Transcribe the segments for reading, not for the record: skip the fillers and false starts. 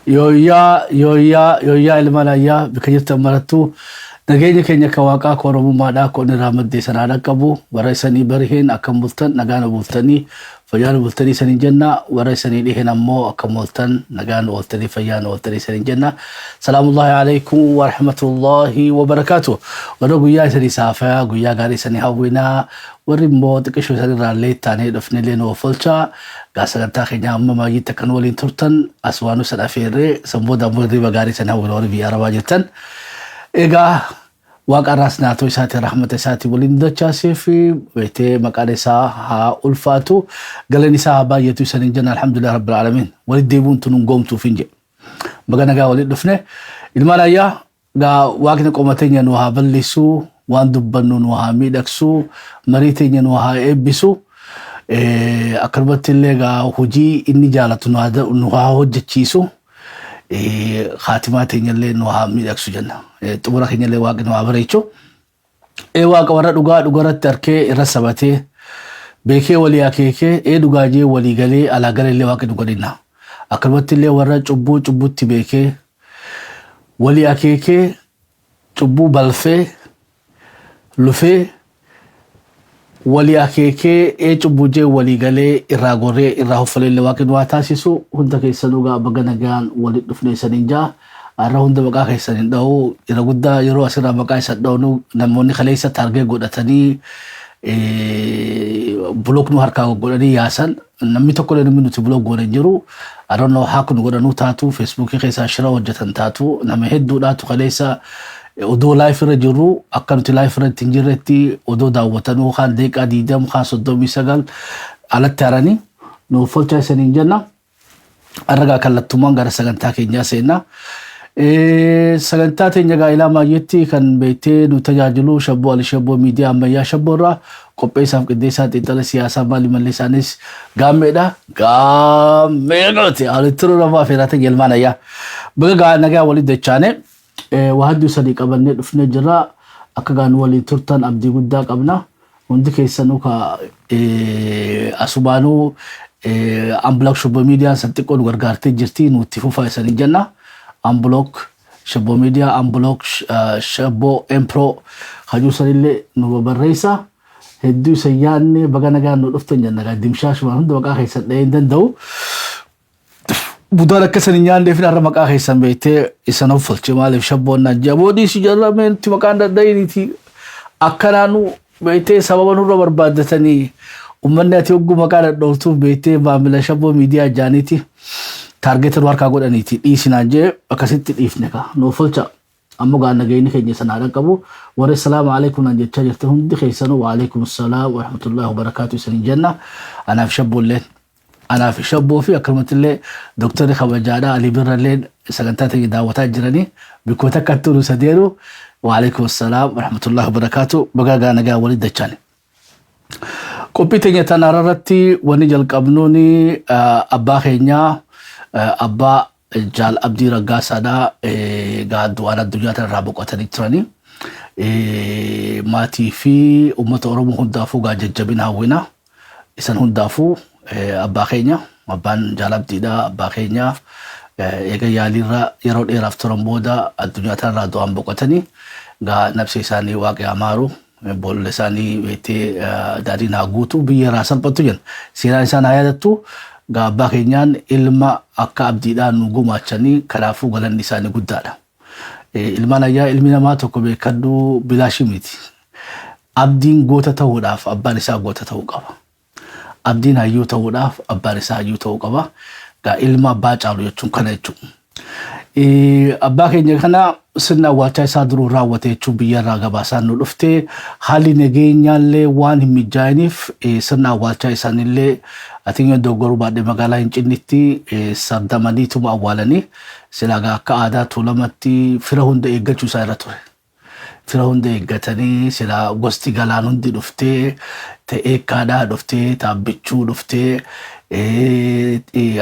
Yooyyaa ilma layyaa bika jirtan marattuu nageenya keenya ka waaqaa koromummaadhaa koonni raamaddee sanaan qabu warra isanii bariheen akkam bultan nagaan bultanii fayyaan bultanii saniin jenna warra isanii dhiheen ammoo akkam bultan nagaan bultanii fayyaan bultanii saniin jenna. Salaamullahi alaikum wa rahmatullahi wa barakatuh. Warra guyyaa isanii saafaa guyyaa gaarii isanii hawwinaa warri immoo xiqqishoo isanii raallee taanee dhufnillee nu ofolchaa gasagantaa keenya amma maayitti akkan waliin turtan aswaanu sana feerree samboota ammoo hirriba gaarii isanii hawwina warri biyya arabaa jirtan. Egaa waaqa irraas naatoo isaati rahmata isaati waliin dachaasee fi beetee maqaan isaa haa ulfaatu galan isaa haa baay'atu isaniin jenna alhamdulillah rabbil alamin walitti deebuun tunuun goomtuuf hin jedhe baga nagaa walitti dhufne ilmaan ayyaa gaa waaqni qomateenya nu haa bal'isuu waan dubbannu nu haa miidhagsuu marii teenya nu haa eebbisu akkanumatti illee gaa hojii inni jaalatu nu haa hojjechiisu خاتمات ينلي نوها ميدكسو جنة تبورا ينلي واقع نوها بريتشو واقع ورا دوغا تركي رسبتي بيكي ولي اكيكي دوغا جي ولي غلي على غلي اللي واقع دوغا دينا اكرمت اللي ورا چبو تبيكي ولي اكيكي چبو بلفي لفي ولي أكيكي بوجي ولي غالي إراغوري إراهو فلي اللي واقع نواتاسيسو هندا كيسانوغا بغاناغان ولي دفني سنينجا أرا هندا بغا كيسانين داو إراغودا يرو أسرا بغا يساداونو نموني خليسا تارغي غودتاني بلوك نو هركا غوداني ياسان نمي توكو لنمي نوتي بلوك غودان جيرو I don't know how كنو غودانو تاتو فيسبوكي خيسا شرا وجتان تاتو نمي هدو داتو خليسا odoo live irra jirru akkanti live irratti hin jirretti odoo daawwatanuu kan deeqaa 20 kan 39 alatti aranii nu folcha isaniin jenna arragaa kallattumaan gara sagantaa keenyaa seenna sagantaa teenya gaa'ilaa maayyetti kan beektee nu tajaajilu shabboo alishabboo miidiyaa ammayyaa shabboo irraa qopheessaaf qindeessaa xiinxala siyaasaa maali mallee isaanis gaammeedhaati alitti rurafaa feeraatan yelmaan ayyaa baga nagaa waliin dachaane وهدو صديق أبني دفنا جرا أكجان ولي ترتان أبدي قدا قبنا وندك يسنوكا أسبانو أمبلوك شبه ميديا سنتكون ورقارتي جرتين وتفوفا يسني جنة أمبلوك شبه ميديا أمبلوك شبه إمبرو خجو سريلي نو بريسا هدو سياني بغانا جان نلفتن جنة دمشاش وهندو بقى خيسان لين دو budala kasan nyande fina rama ka khaysan beete isano fulche malif shabbonna jabodi si jarramen ti makanda dayniti akkananu beete sababanu ro barbadatani ummannati oggu makana dowtu beete baamila shabbo media janiti targeted warka godaniti isinanje akasitti ifne ka no fulcha ammo ga nagayni kenya sanada qabu wa assalamu alaykum an jecha jirta hundi khaysanu wa alaykum assalam wa rahmatullahi wa barakatuh sanin janna ana fi shabbo len أنا في شابو في أكرمت اللي دكتور خواجانا علي بر الليل سجنتاتي دعوتات جراني بكوتك كتلو سديرو وعليكم السلام ورحمة الله وبركاته بقى أنا جا ولد دجاني كوبيتني تناررتي ونجل قبنوني أبا خينيا أبا جال أبدي رقاص أنا قاعد وانا الدنيا الرابق وتنكتراني ماتي في أمة أورومو هندافو قاعد ججبين هاوينا إسان هندافو abbaa keenya abbaan jaalabdiidha abbaa keenya eega yaalirra yeroo dheeraaf turan booda addunyaa tanarraa du'aan boqotanii gaa nabsi isaanii waaqi amaaru boolla isaanii beektee daadhiin haa guutu biyya irraa salphattu jenna seenaan isaan haa yaadattu gaa abbaa keenyaan ilma akka abdiidhaan nu gumaachanii kanaafuu galanni isaanii guddaadha ilmaan ayyaa ilmi namaa tokko beekadhu bilaashii miti abdiin goota ta'uudhaaf abbaan isaa goota ta'uu qaba abdiin hayyuu ta'uudhaaf abbaan isaa hayyuu ta'uu qaba gaa ilma abbaa caalu jechuun kana jechuun abbaa keenya kana sirna awwaalchaa isaa duruu raawwate jechuun biyyarraa gabaasaan nu dhuftee haalli nageenyaallee waan hin mijaa'iniif sirna awwaalchaa isaanillee atiinyo doggoruu baadhee magaalaa hin cinnitti sardamaniituma awwaalanii silaagaa akka aadaa tuulamatti fira hunda eeggachuu isaa irra ture fira hunda eeggatanii sila gosti galaan hundi dhuftee ta'ee kaadhaa dhuftee taabbichuu dhuftee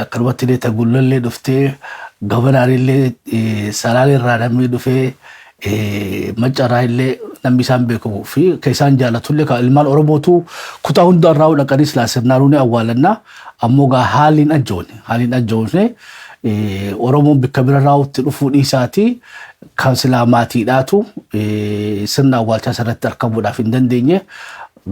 akkanumatti illee tagullallee dhuftee gabanaarillee salaalee irraa namni dhufee maccaraa illee namni isaan beekamu fi kan isaan jaalatullee kan ilmaan Oromootu kutaa hundaa irraa dhaqanii silaa sirnaanuun awwaalannaa ammoo gaa haaliin ajjoone Oromoon bikka bira raawutti dhufuu dhiisaati kan silaa maatiidhaatu sirna awwaalchaa irratti argamuudhaaf hin dandeenye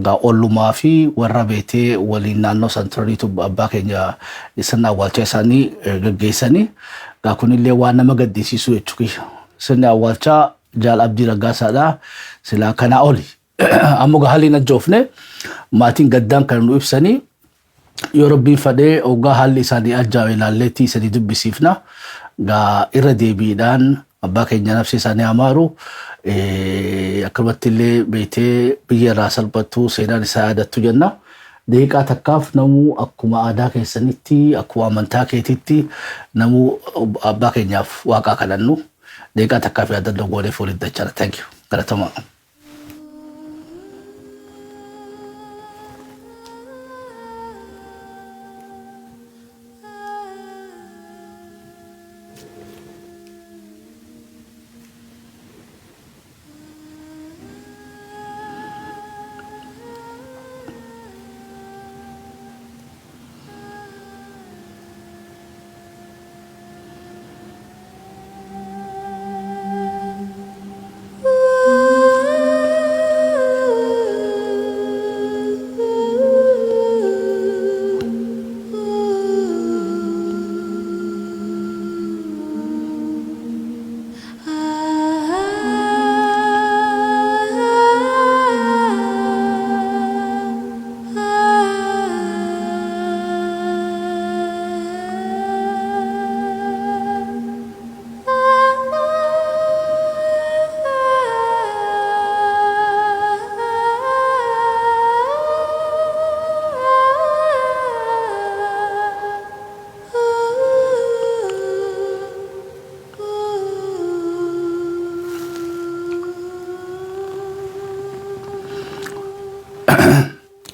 gaa ollumaa fi warra beetee waliin naannoo santuraniitu abbaa keenya sirna awwaalchaa isaanii gaggeessanii gaa kunillee waan nama gaddisiisu jechuudha. Sirni awwaalchaa Jaal Abdii Raggaasaadha silaa kanaa oli ammoo gaa haalli najjoofne maatiin gaddaan kan nu ibsanii yoo rabbiin fedhee ogaa haalli isaanii ajaa'iba ilaalleetti isaanii dubbisiifna gaa irra deebiidhaan abbaa keenya nafsi isaanii amaaru akkamatti illee beetee biyya irraa salphattuu seenaan isaa yaadattu jenna. Deeqaa takkaaf namuu akkuma aadaa keessanitti akkuma amantaa keetitti namuu abbaa keenyaaf waaqaa kadhannu deeqaa takkaaf yaadannoo goonee fooliin dachana. Thank you.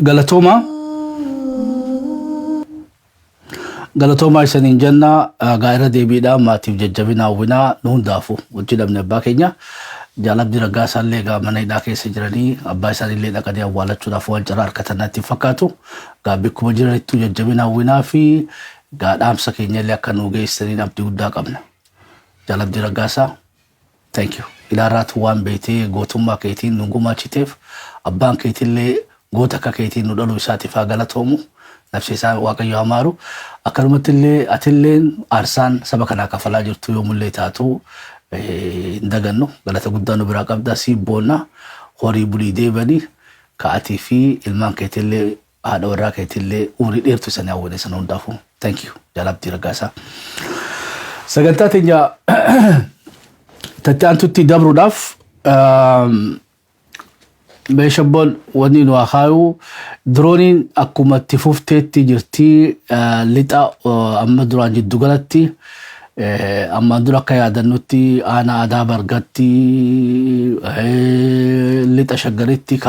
Galatamaa. Galatoma isaaniin jenna gaa'ira deebiidhaan maatiif jajjabina hawwinaa nu hundaafu wajji dhabne abbaa keenya Jaal Abdii Raggaasaa illee gaa mana hidhaa keessa jiranii abbaa isaanii illee dhaqanii awwaalachuudhaaf waan carraa harkatan natti fakkaatu gaa bakkuma jiranittuu jajjabina hawwinaa fi gaa dhaamsa keenya illee akka nu geessaniin abdii guddaa qabna. Jaal Abdii Raggaasaa thank you. Ilaarraatu waan beetee gootummaa keetiin nu gumaachiteef abbaan keetillee goota akka keetiin nu dhaluu isaatiif haa galatoomu nafsi isaa waaqayyo amaaru akkanumatti illee atilleen aarsaan saba kanaa kafalaa jirtu yoomullee taatu hin dagannu galata guddaa nu biraa qabda si boonna horii bulii deebanii ka'atii fi ilmaan keetillee haadha warraa keetillee umurii dheertu isanii hawwane sana hundaafu thank you Jaal Abdii Raggaasaa. Sagantaa teenya tattaantutti dabruudhaaf Beeshabboon wanni nu akaayu drooniin akkuma itti fufteetti jirti lixa amma duraan jiddu galatti amma dura akka yaadannutti aanaa Adaa Bargatti lixa shaggaritti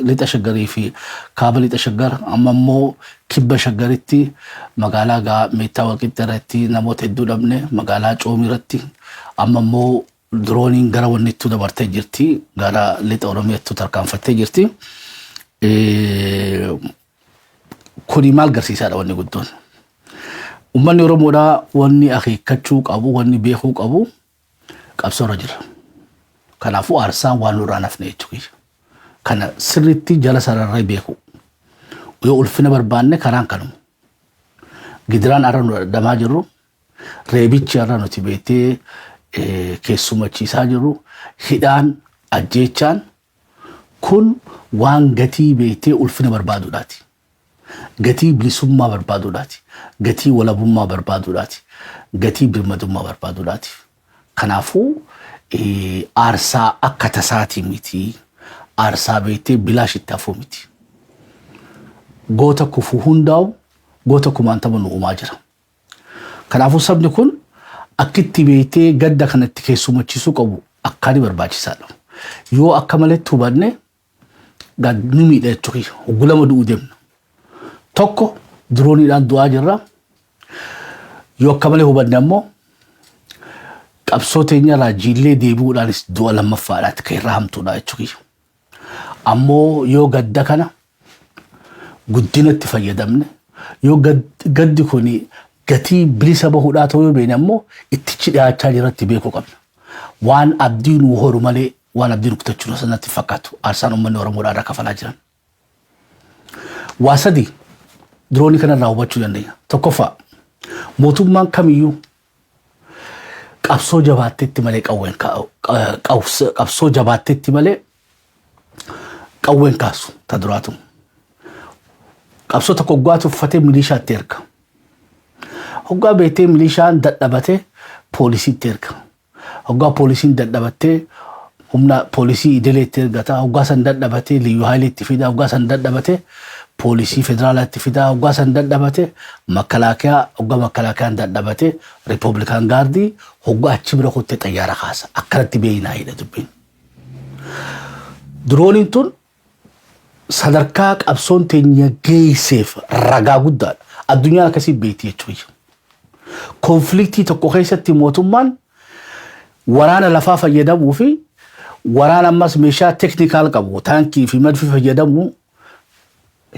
lixa shaggarii fi kaaba lixa shaggar amma immoo kibba shaggaritti magaalaa gaa Meettaa Walqixxeerratti namoota hedduu dhabne magaalaa Coomiirratti amma immoo drooniin gara wannittuu dabartee jirti gara lixa Oromiyaattuu tarkaanfattee jirti. Kuni maal garsiisaadha wanni guddoon. Uummanni Oromoodhaa wanni akeekkachuu qabu wanni beekuu qabu qabsoorra jira. Kanaafuu aarsaan waan nurraa nafne jechuudha. Kana sirriitti jala sararree beeku. Yoo ulfina barbaanne karaan kanuma. Gidiraan arra nu damaa jirru reebichi arra nuti beetee keessumachiisaa jiru hidhaan ajjeechaan kun waan gatii beetee ulfina barbaaduudhaati. Gatii bilisummaa barbaaduudhaati. Gatii walabummaa barbaaduudhaati. Gatii birmadummaa barbaaduudhaati. Kanaafuu aarsaa akka tasaatii miti. Aarsaa beetee bilaashitti hafuu miti. Goota kufuu hundaa'u goota kumaantama nu uumaa jira. Kanaafuu sabni kun akkitti beetee gadda kanatti keessumachiisuu qabu akkaani barbaachisaadha. Yoo akka maletti hubanne gadni miidha jechuudha. Hoggulama du'uu deemna. Tokko drooniidhaan du'aa jirra. Yoo akka malee hubanne ammoo qabsoo teenya raajiilee deebi'uudhaanis du'a lammaffaadhaatti kan irraa hamtuudha jechuudha. Ammoo yoo gadda kana guddinatti fayyadamne yoo gaddi kuni gatii bilisa bahuudhaa ta'uu beekne ammoo ittichi dhiyaachaa jiratti beekuu qabna. Waan abdiin horu malee waan abdiin kutachuun sanatti fakkaatu aarsaan uummanni Oromoodhaa irraa kafalaa jiran. Waa sadii diroonii kanarraa hubachuu dandeenya. Tokkoffaa mootummaan kamiyyuu qabsoo jabaatteetti malee qabsoo jabaatteetti malee qawween kaasu ta duraatu. Qabsoo tokko hoggaatu uffatee milishaatti erga. Hoggaa beetee milishaan dadhabatee poolisiitti erga. Hoggaa poolisiin dadhabattee humna poolisii idileetti ergata. Hoggaa san dadhabatee liyyuu haayileetti fida. Hoggaa san dadhabatee poolisii federaalaatti fida. Hoggaa san dadhabatee makalaakaa hoggaa makalaakaan dadhabatee riipoobilikaan gaardii hoggaa achi bira kuttee xayyaara kaasa. Akkanatti beeyinaa hidha dubbiin. Dirooniin tun sadarkaa qabsoon teenya geesseef ragaa guddaadha. Addunyaan akkasii beekti jechuudha. Konfliktii tokko keessatti mootummaan waraana lafaa fayyadamuu fi waraana ammas meeshaa teknikaal qabu taankii fi madfi fayyadamu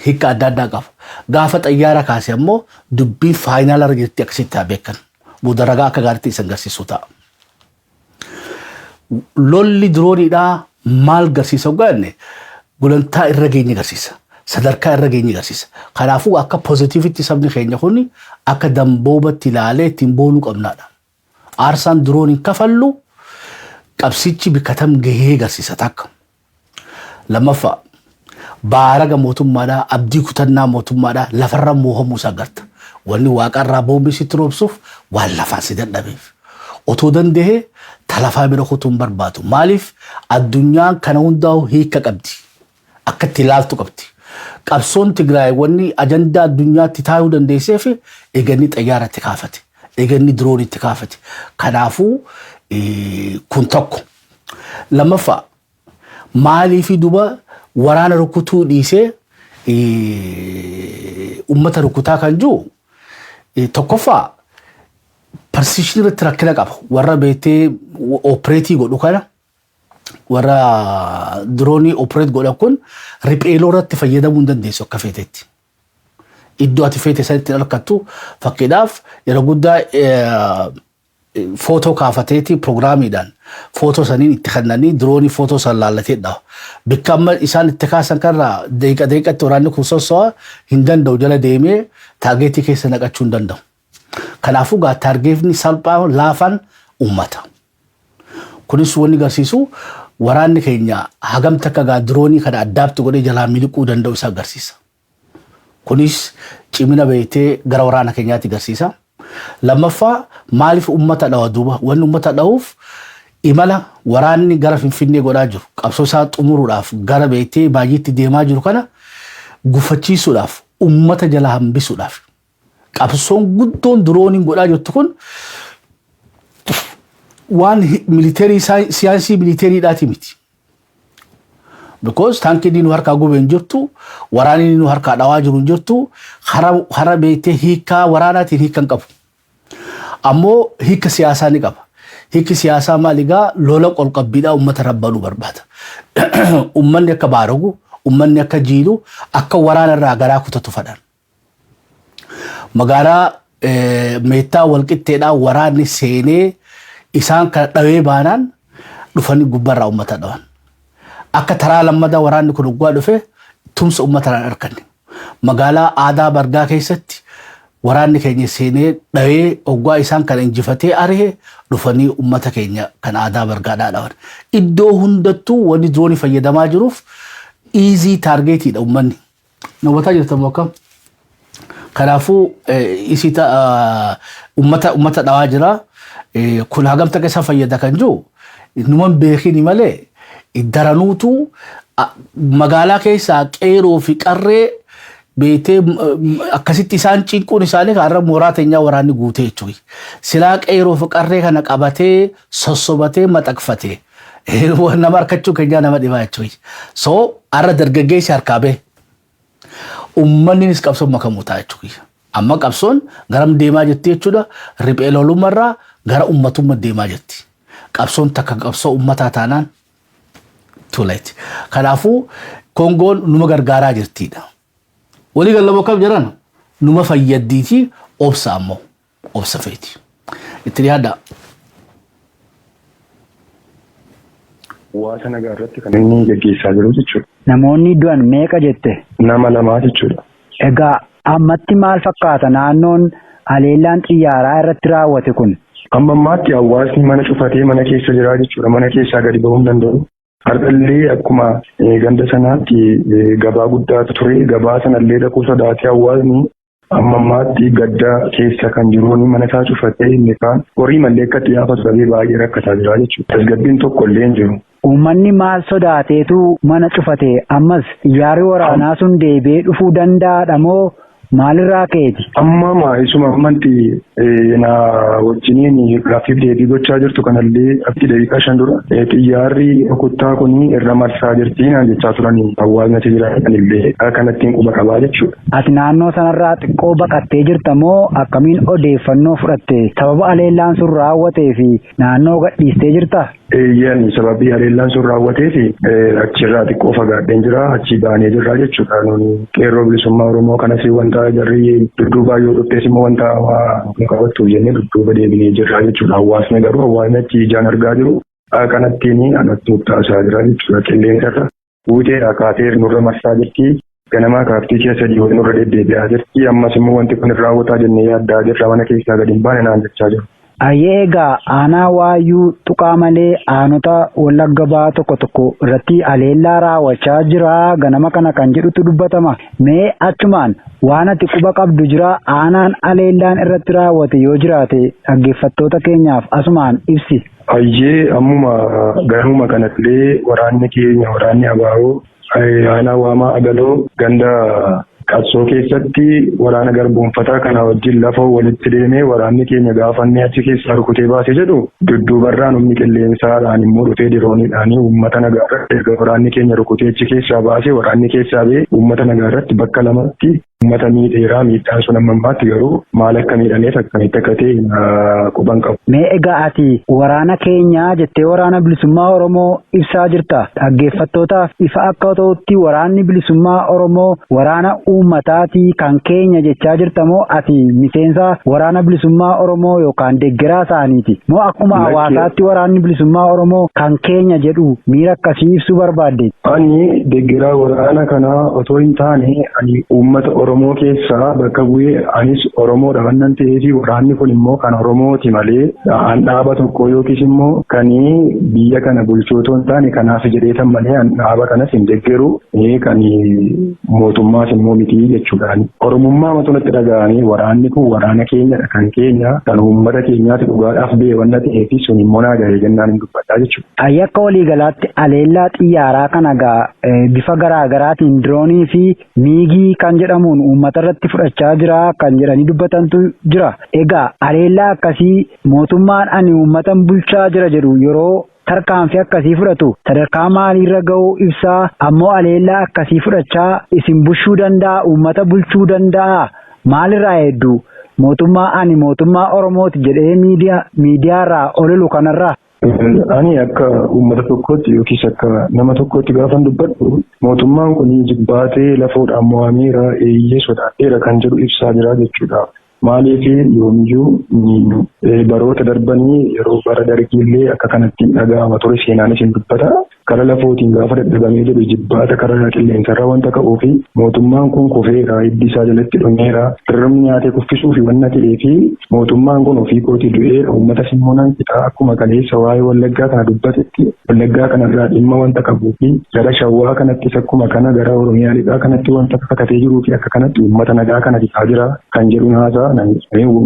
hiika adda addaa qaba. Gaafa xayyaara kaase ammoo dubbii faayinaal argetti akkasitti haa beekan. Booda ragaa akka gaariitti isin agarsiisu ta'a. Lolli dirooniidhaa maal garsiisa ogaanne gulantaa irra geenye garsiisa. Sadarkaa irra geenye garsiisa. Kanaafuu akka pozitiivitti sabni keenya kuni akka damboobatti ilaalee ittiin boonuu qabnaadha. Aarsaan dirooniin kafallu qabsichi bikkatam gahee garsiisa takka. Lammaffaa baaraga mootummaadhaa abdii kutannaa mootummaadhaa lafarra moohamuu isaa agarta. Wanni waaqarraa boombii sitti roobsuuf waan lafaan si dadhabeef. Otoo danda'ee talafaa bira kutuun barbaadu. Maaliif addunyaan kana hundaa'u hiika qabdi. Akka itti ilaaltu qabdi. Qabsoon Tigraay wanni ajandaa addunyaatti taa'uu dandeesseef eeganni xayyaara itti kaafate. Eeganni diroonii itti kaafate. Kanaafuu kun tokko. Lammaffaa maaliif duba waraana rukutuu dhiisee ummata rukutaa kan jiru tokkoffaa persishinii irratti rakkina qaba. Warra beetee opereetii godhu kana warra diroonii opereet godhan kun ripheeloo irratti fayyadamuu hin dandeessu akka feetetti. Iddoo ati feete sanitti harkattu fakkiidhaaf yeroo guddaa footoo kaafateeti piroogiraamiidhaan footoo saniin itti kennanii diroonii footoo san laallateedha. Bakka amma isaan itti kaasan kanarraa deeqatti waraanni kun sosso'a hin danda'u jala deemee taargeetii keessa naqachuu hin danda'u. Kanaafuu gaa taargeetni salphaa laafaan uummata. Kunis wanni agarsiisu waraanni keenya hagam takka gaa diroonii kana addaabti godhee jalaa miliquu danda'u isa agarsiisa. Kunis cimina beetee gara waraana keenyaatti agarsiisa. Lammaffaa maaliif uummata dhawa duuba? Wanni uummata dhawuuf imala waraanni gara Finfinnee godhaa jiru qabsoo isaa xumuruudhaaf gara beetee baay'eetti deemaa jiru kana gufachiisuudhaaf uummata jala hambisuudhaaf qabsoon guddoon dirooniin godhaa jirtu kun waan militeerii siyaansii militeeriidhaati miti. Because taankiin nu harkaa gubeen jirtu waraanni nu harkaa dhawaa jiru jirtu hara beetee hiikaa waraanaatiin hiikan qabu. Ammoo hiika siyaasaa ni qaba. Hiiki siyaasaa maaligaa lola qolqabbiidhaa uummata rabbanuu barbaada. Uummanni akka baaragu, uummanni akka jiilu, akka waraana irraa garaa kutatu fadhan. Magaalaa meettaa walqixxeedhaa waraanni seenee isaan kana dhawee baanaan dhufanii gubbarraa uummata dhawan. Akka taraa lammadaa waraanni kun dhugaa dhufe tumsa uummataraan arganne. Magaalaa aadaa bargaa keessatti waraanni keenya seenee dhawee oggaa isaan kana injifatee aree dhufanii uummata keenya kan aadaa bargaadhaa dhawan. Iddoo hundattuu wanni diroonii fayyadamaa jiruuf easy targetiidha uummanni. Namoota jirtan bakka. Kanaafuu uummata dhawaa jira. Kun hagam takka isa fayyada kan jiru numan beekini malee daranuutu magaalaa keessaa qeeroo fi qarree beetee akkasitti isaan cinquun isaanii har'a mooraa teenyaa waraanni guutee jechuudha. Silaa qeeroo fi qarree kana qabatee sossobatee maxaqfatee nama harkachuu keenyaa nama dhibaa jechuudha. So har'a dargaggeessi harkaa bee uummannis qabsoon makamuu ta'a jechuudha. Amma qabsoon garam deemaa jirti jechuudha. Riphee lolummaarraa gara uummatummaa deemaa jirti. Qabsoon takka qabsoo uummataa taanaan too late. Kanaafuu Kongoon numa gargaaraa jirtiidha. Walii galaboo kam jiran numa fayyaddiitii obsa ammoo. obsafeeti. Itti yaada. Hawaasa nagaa irratti kan inni gaggeessaa jiru jechuudha. Namoonni du'an meeqa jette? Nama lamaa jechuudha. Egaa ammatti maal fakkaata naannoon haleellaan xiyyaaraa irratti raawwate kun? Amma ammaatti hawaasni mana cufatee mana keessa jira jechuudha. Mana keessaa gadi ba'uu hin danda'u. Har'allee akkuma ganda sanaatti gabaa guddaatu ture. Gabaa sanallee dhaquu sodaatee hawaasni amma ammaatti gadda keessa kan jiruun mana isaa cufatee inni kaan horii mallee akka xiyyaafatu dhabee baay'ee rakkataa jira jechuudha. Tasgabbiin tokko illee hin jiru. Uummanni maal sodaateetu mana cufate? Ammas xiyyaarri waraanaa sun deebi'ee dhufuu danda'aadha moo maalirraa ka'eeti? Amma isuma ammanti na wajjiniin gaaffiif deebii gochaa jirtu kanallee abdii daqiiqaa 5 dura xiyyaarri rukuttaa kun irra marsaa jirti naan jechaa turanii hawaasni jiraatan kanattiin quba qabaa jechuudha. Ati naannoo sanarraa xiqqoo baqattee jirta moo akkamiin odeeffannoo fudhatte? Sababa haleellaan sun raawwatee fi naannoo gadhiistee jirta? Eeyyanii sababii haleellaan sun raawwatee fi achirraa xiqqoo fagaadheen jira achii baanee jirra jechuudha. Qeerroo bilisummaa Oromoo kanas wanta jarri dudduubaa yoo dhuftees immoo wanta qabattuuf jennee dudduuba deebinee jirra jechuudha. Hawaasni garuu hawaasni achi ijaan argaa jiru kanattiin anatti murtaasaa jira jechuudha. Qilleensarra fuutee akaatee nurra marsaa jirti. Ganamaa kaaftii keessa dhiyoo nurra deddeebi'aa jirti. Ammas immoo wanti kun raawwataa jennee yaaddaa jirra mana keessaa gadi hin baane naan jechaa jiru. Egaa aanaa waayyuu tuqaa malee aanota Wallagga Bahaa tokko irratti haleellaa raawwachaa jira ganama kana kan jedhutu dubbatama. Mee achumaan waan ati quba qabdu jira aanaan haleellaan irratti raawwate yoo jiraate dhaggeeffattoota keenyaaf asumaan ibsi. Ammuma garuma kanattillee waraanni keenya waraanni abaa'oo aanaa waamaa agaloo ganda qabsoo keessatti waraana garboonfataa kana wajjin lafa walitti deemee waraanni keenya gaafannee achi keessaa rukutee baase jedhu dudduubarraan humni qilleensaadhaan immoo dhufee dirooniidhaan uummata nagaa irratti erga waraanni keenya rukutee achi keessaa baase waraanni keessaa ba'ee uummata nagaa irratti bakka lamatti uummata miidheeraa miidhaan sun amma ammaatti garuu maal akka miidhameef akkamitti akka ta'e quban qabu. Mee egaa ati waraana keenyaa jettee waraana bilisummaa Oromoo ibsaa jirta. Dhaggeeffattootaaf ifa akka ta'utti waraanni bilisummaa Oromoo waraana uummataati kan keenya jechaa jirta moo ati miseensa waraana bilisummaa Oromoo yookaan deeggaraa isaaniiti? Moo akkuma hawaasaatti waraanni bilisummaa Oromoo kan keenya jedhu miira akkasii ibsuu barbaadde? Ani deeggaraa waraana kanaa otoo hin taane ani uummata Oromoo keessaa bakka bu'ee anis Oromoodha waan ta'eef waraanni kun immoo kan Oromooti malee dhaaba tokko yookiis immoo kan biyya kana bulchootu hin taane kanaaf jedheetan malee dhaaba kanas hin deeggaru kan mootummaas immoo miti jechuudha. Oromummaa matunatti dhaga'anii waraanni kun waraana keenyadha kan keenya kan uummata keenyaati dhugaadhaaf ba'e waan ta'eef sun immoo naa gahee jennaan hin dubbadhaa jechuudha. Akka waliigalaatti haleellaa xiyyaaraa kana bifa garaagaraatiin diroonii fi miigii kan jedhamuun uummata irratti fudhachaa jira kan jedhanii dubbatantu jira. Egaa haleellaa akkasii mootummaan ani uummatan bulchaa jira jedhu yeroo tarkaanfii akkasii fudhatu sadarkaa maaliirra ga'uu ibsaa ammoo haleellaa akkasii fudhachaa isin bulchuu danda'a uummata bulchuu danda'a maalirraa hedduu mootummaa ani mootummaa Oromooti jedhee miidiyaarraa ololu kanarraa. Ani akka uummata tokkootti yookiis akka nama tokkootti gaafan dubbadhu mootummaan kun jibbaatee lafoodhaan mo'ameera eeyyee sodaadheera kan jedhu ibsaa jira jechuudha. Maaliif yoomiyyuu baroota darbanii yeroo bara dargiillee akka kanattiin dhaga'ama ture seenaanis hin dubbata. Kara lafootiin gaafa dadhabamee jedhu jibbaata karaa qilleensarraa wanta qabuu fi mootummaan kun kufeera hiddi isaa jalatti dhumeera sirrumni nyaatee kuffisuu fi wanna ta'ee fi mootummaan kun ofii kootii du'eera uummata simmoonaan qixa akkuma kaleessa waa'ee Wallaggaa kana dubbatetti Wallaggaa kanarraa dhimma wanta qabuu fi gara Shawwaa kanattis akkuma kana gara Oromiyaa lixaa kanatti wanta fakkaatee jiruu fi akka kanatti uummata nagaa kana dhiqaa jira kan jedhu haasaa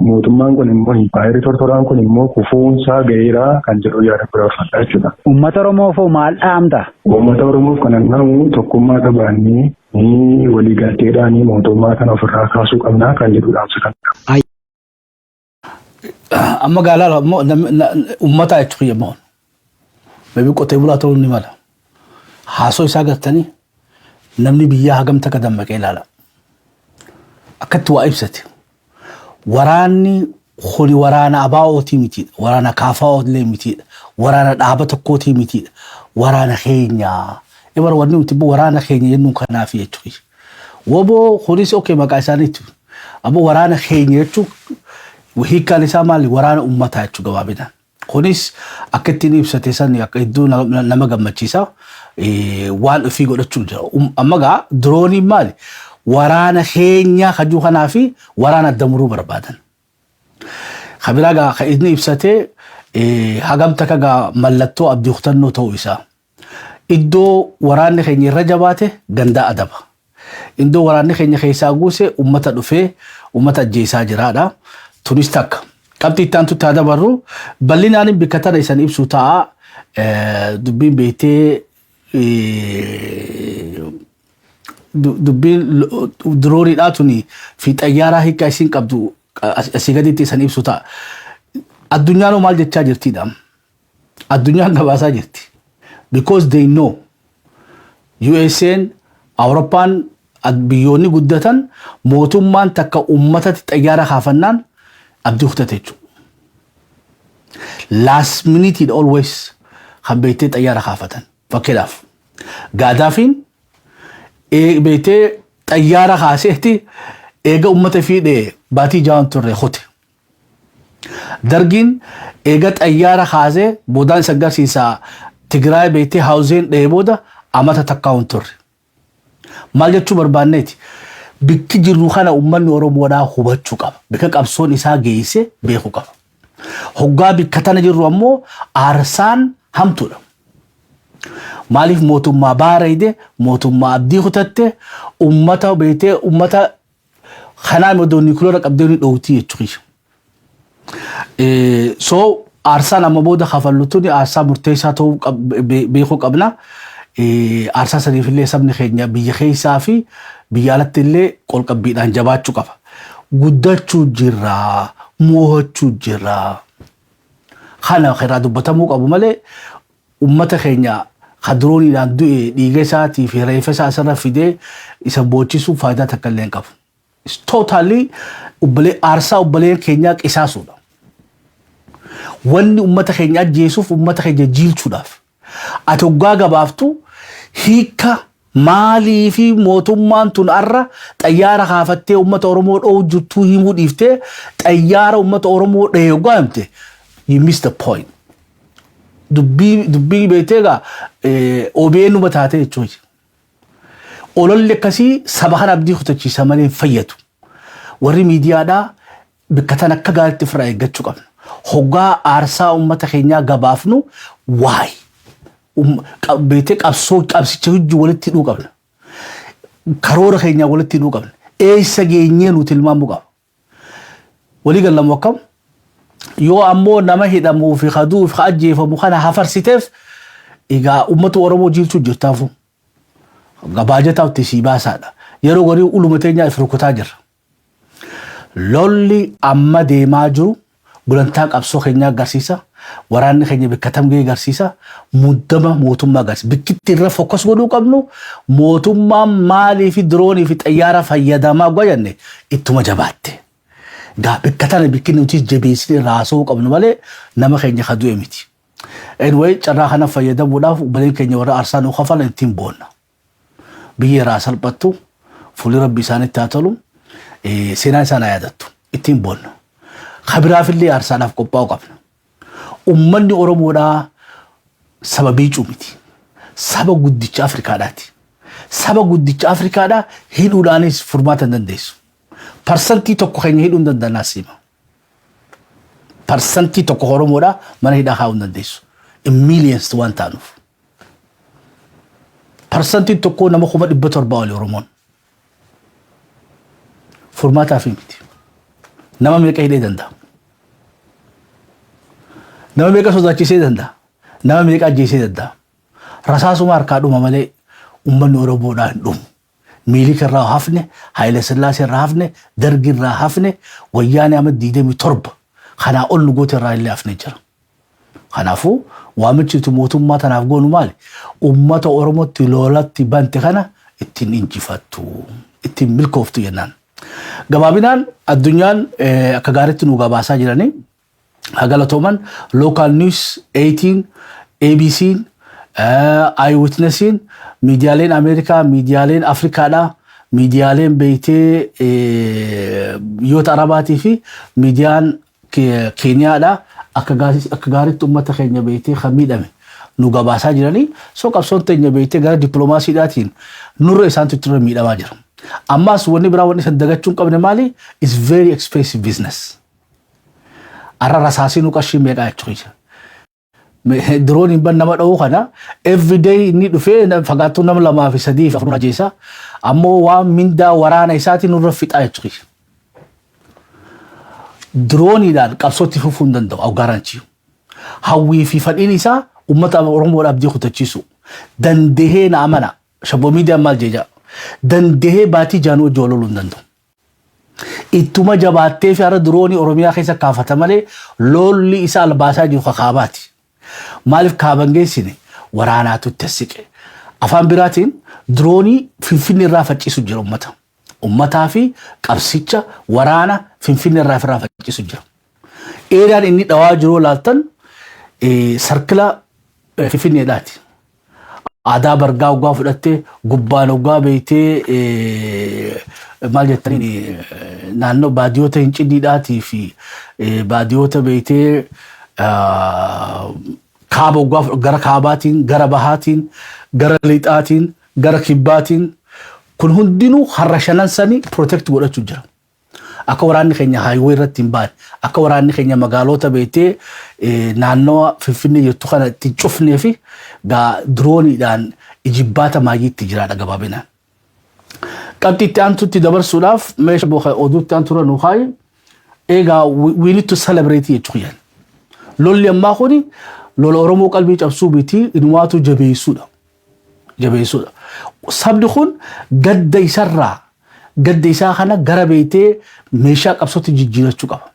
mootummaan kun immoo baay'ee tortoraan kun immoo kufuunsaa ga'eera kan jedhu yaada biraafadha jechuudha. Uummata Oromoof maal dhaamta? Uummata Oromoof kanan dhaamu tokkummaa qabaannee waliigalteedhaan mootummaa kana ofirraa kaasuu qabnaa kan jedhu dhaamsa kan. Amma gaalaala uummata jechuun yemmoo beebii qotee bulaa ta'uu ni mala. Haasoo isaa gartanii namni biyyaa hagamta ka dammaqee ilaala. Akkatti waa ibsate. Waraanni kuni waraana abaa'ootii mitiidha. Waraana kaafaa'ootillee mitiidha. Waraana dhaaba tokkootii mitiidha. Waraana keenyaa. Ibara wanni nuti waraana keenya jennuun kanaaf jechuudha. Woboo kunis maqaa isaaniitu. Ammoo waraana keenya jechuun hiikkaan isaa maali waraana uummataa jechuu gabaabinaan. Kunis akka ittiin ibsate san akka iddoo nama gammachiisa waan ofii godhachuu jira. Amma gaa dirooniin maali waraana keenya kajuu kanaa fi waraana addamuruu barbaadan. Kabiraa gaa kan inni ibsate hagamta kagaa mallattoo abdii kutannoo ta'uu isaa. Iddoo waraanni keenya irra jabaate gandaa adaba. Iddoo waraanni keenya keessaa guuse uummata dhufee uummata ajjeesaa jiraadha. Tunis takka. Qabxii ittaan tutti adabarru bal'inaan bikka tana isan ibsu ta'a dubbiin beektee dubbiin dirooniidhaa tuni fi xayyaaraa hiikaa isin qabdu asii gaditti isan ibsu ta'a. Addunyaan maal jechaa jirtiidha. Addunyaan gabaasaa jirti. Because they know USA'n Awurooppaan biyyoonni guddatan mootummaan takka uummatatti xayyaara kaafannaan abdii kutate jechuudha. Last minute always kan beektee xayyaara kaafatan. Fakkeedhaaf Gaadaafiin beektee xayyaara kaaseetti eega uummata fiidhee baatii ja'an turre hote. Dargiin eega xayyaara kaasee boodaan isa agarsiisaa Tigraay beektee haawuzeen dhahee booda amata takkaa'uun turre. Maal jechuu barbaanneeti bikki jirru kana uummanni Oromoodhaa hubachuu qaba. Bikka qabsoon isaa geessee beekuu qaba. Hoggaa bikka tana jirru ammoo aarsaan hamtuudha. Maaliif mootummaa baareede mootummaa abdii kutatte uummata beektee uummata kanaa modoo niikuloora qabdee ni dhowtii jechuudha. So aarsaan amma booda kafallutuun aarsaa murteessaa ta'uu beekuu qabna. Aarsaa saniifillee sabni keenya biyya keessaa fi biyya alatti illee qolqabbiidhaan jabaachuu qaba. Guddachuu jirra, moo'achuu jirra. Kana irraa dubbatamuu qabu malee uummata keenya dirooniidhaan du'e dhiiga isaatii fi reeffa isaa asirra fidee isa boochisuu faayidaa takka illee hin qabu. Totally aarsaa obboleen keenyaa qisaasuudha. Wanni uummata keenya ajjeesuuf uummata keenya jiilchuudhaaf. Ati hoggaa gabaaftu hiika maalii fi mootummaan tun arra xayyaara kaafattee uummata Oromoo dhowuu jirtuu himuu dhiiftee xayyaara uummata Oromoo dhahee hoggaa himte you miss the point. Dubbii beekteegaa OBN numa taate jechuudha. Ololli akkasii saba kana abdii kutachiisa malee hin fayyadu. Warri miidiyaadhaa bikka tan akka gaariitti ofirraa eeggachuu qabna. Hoggaa aarsaa uummata keenyaa gabaafnu waay beektee qabsicha hojii walitti hidhuu qabna. Karoora keenyaa walitti hidhuu qabna. Eessa geenyee nuti ilmaamuu qaba. Walii gallamu akkam yoo ammoo nama hidhamuu fi kaduu fi ajjeefamu kana hafarsiteef egaa uummata Oromoo jiilchuu jirtaafu gabaajataa itti sii baasaadha. Yeroo garii uluma teenyaa if rukutaa jirra. Lolli amma deemaa jiru gulantaa qabsoo keenyaa agarsiisa. Waraanni keenya bikka tamgee agarsiisa. Muddama mootummaa agarsiisa. Bikkitti irra fokkos godhuu qabnu mootummaan maalii fi diroonii fi xayyaara fayyadamaa goyanne ittuma jabaatte. Gaa bikka tana bikki nuti jabeessitee raasuu qabnu malee nama keenya kadu'e miti. Anyway carraa kana fayyadamuudhaaf obboleen keenya warra aarsaa nuu kafalan ittiin boonna. Biyya irraa salphattu fuulli rabbi isaanitti haa tolu seenaan isaan haa yaadattu ittiin boonna. Kabiraafillee aarsaadhaaf qophaa'uu qabna. Uummanni Oromoodhaa saba biicuu miti. Saba guddicha Afrikaadhaati. Saba guddicha Afrikaadhaa hidhuudhaanis furmaata hin dandeessu. Parsantii tokko keenya hidhuu hin danda'an siima. Parsantii tokko Oromoodhaa mana hidhaa kaa'uu hin dandeessu. In millions waan taanuuf. Parsantii tokko nama 700 oli Oromoon. Furmaataaf miti. Nama meeqa hidhee danda'a? Nama meeqa sodaachisee danda'a? Nama meeqa ajjeesee danda'a? Rasaasuma harkaa dhuma malee uummanni Oromoodhaa hin dhumu. Miilika irraa hafne, Haayile Sillaasee irraa hafne, Dargi irraa hafne, Wayyaanee Ahmed 27 kanaa ol nu goote irraa illee hafne jira. Kanaafuu waamichi mootummaa tanaaf goonu maali? Uummata Oromootti lolatti bante kana ittiin injifattu, ittiin milkooftu jennaan. Gabaabinaan addunyaan akka gaariitti nu gabaasaa jiranii hagalatoman local news 18 ABC'n Eyewitness'n miidiyaaleen Ameerikaa miidiyaaleen Afrikaadhaa miidiyaaleen beeytee biyyoota Arabaatii fi miidiyaan Keeniyaadha akka gaariitti uummata keenya beeytee kan miidhame nu gabaasaa jiranii soo qabsoon teenya beeytee gara dippiloomaasiidhaatiin nurra isaantu itti miidhamaa jira. Ammaas wanni biraa wanni san dagachuun qabne maali? It's very expensive business. Arra rasaasii nu qarshii meeqaa jechuudha. Drooniin ban nama dha'uu kana everyday inni dhufee fagaattuu nama 2 fi 3 fi 4 ajjeesa ammoo waan mindaa waraana isaatiin nurra fixaa jechuudha. Drooniidhaan qabsootti fufuu hin danda'u awgaaranchi. Hawwii fi fadhiin isaa ummata Oromoo abdii kutachiisu. Dandahee na amana shaboo miidiyaan maal jeeja. Dandahee baatii jaanuu joololuu hin danda'u. Ittuma jabaattee fi har'a droonii Oromiyaa keessa kaafata malee lolli isaa albaasaa jiru kakaabaati. Maaliif kaaban geessine waraanaatu tessiqe. Afaan biraatiin droonii Finfinnee irraa faccisu jira ummata. Ummataa fi qabsicha waraana Finfinnee irraa faccisu jira. Eeraan inni dhawaa jiru laaltan sarkila Finfinneedhaati. Aadaa bargaa ugaa fudhattee gubbaan ugaa beeytee maal jettanii naannoo baadiyoota hin ciddiidhaatii fi baadiyoota beeytee kaaba ugaa gara kaabaatiin gara bahaatiin gara lixaatiin gara kibbaatiin kun hundinuu har'a shanansanii protect godhachuu jira. Akka waraanni keenya highway irratti hin baane akka waraanni keenya magaalota beeytee naannoo Finfinnee jirtu kana itti cufnee fi gaa drooniidhaan ijibbaata maayiitti jiraadha gabaabinaan. Qabxii itti aantutti dabarsuudhaaf meesha oduutti aantura nu kaayi eegaa we need to celebrate jechuudha. Lolli ammaa kuni lola Oromoo qalbii cabsuu biti inumaatu jabeessuudha. Jabeessuudha. Sabni kun gadda isaa kana gara beeytee meeshaa qabsootti jijjiirachuu qaba.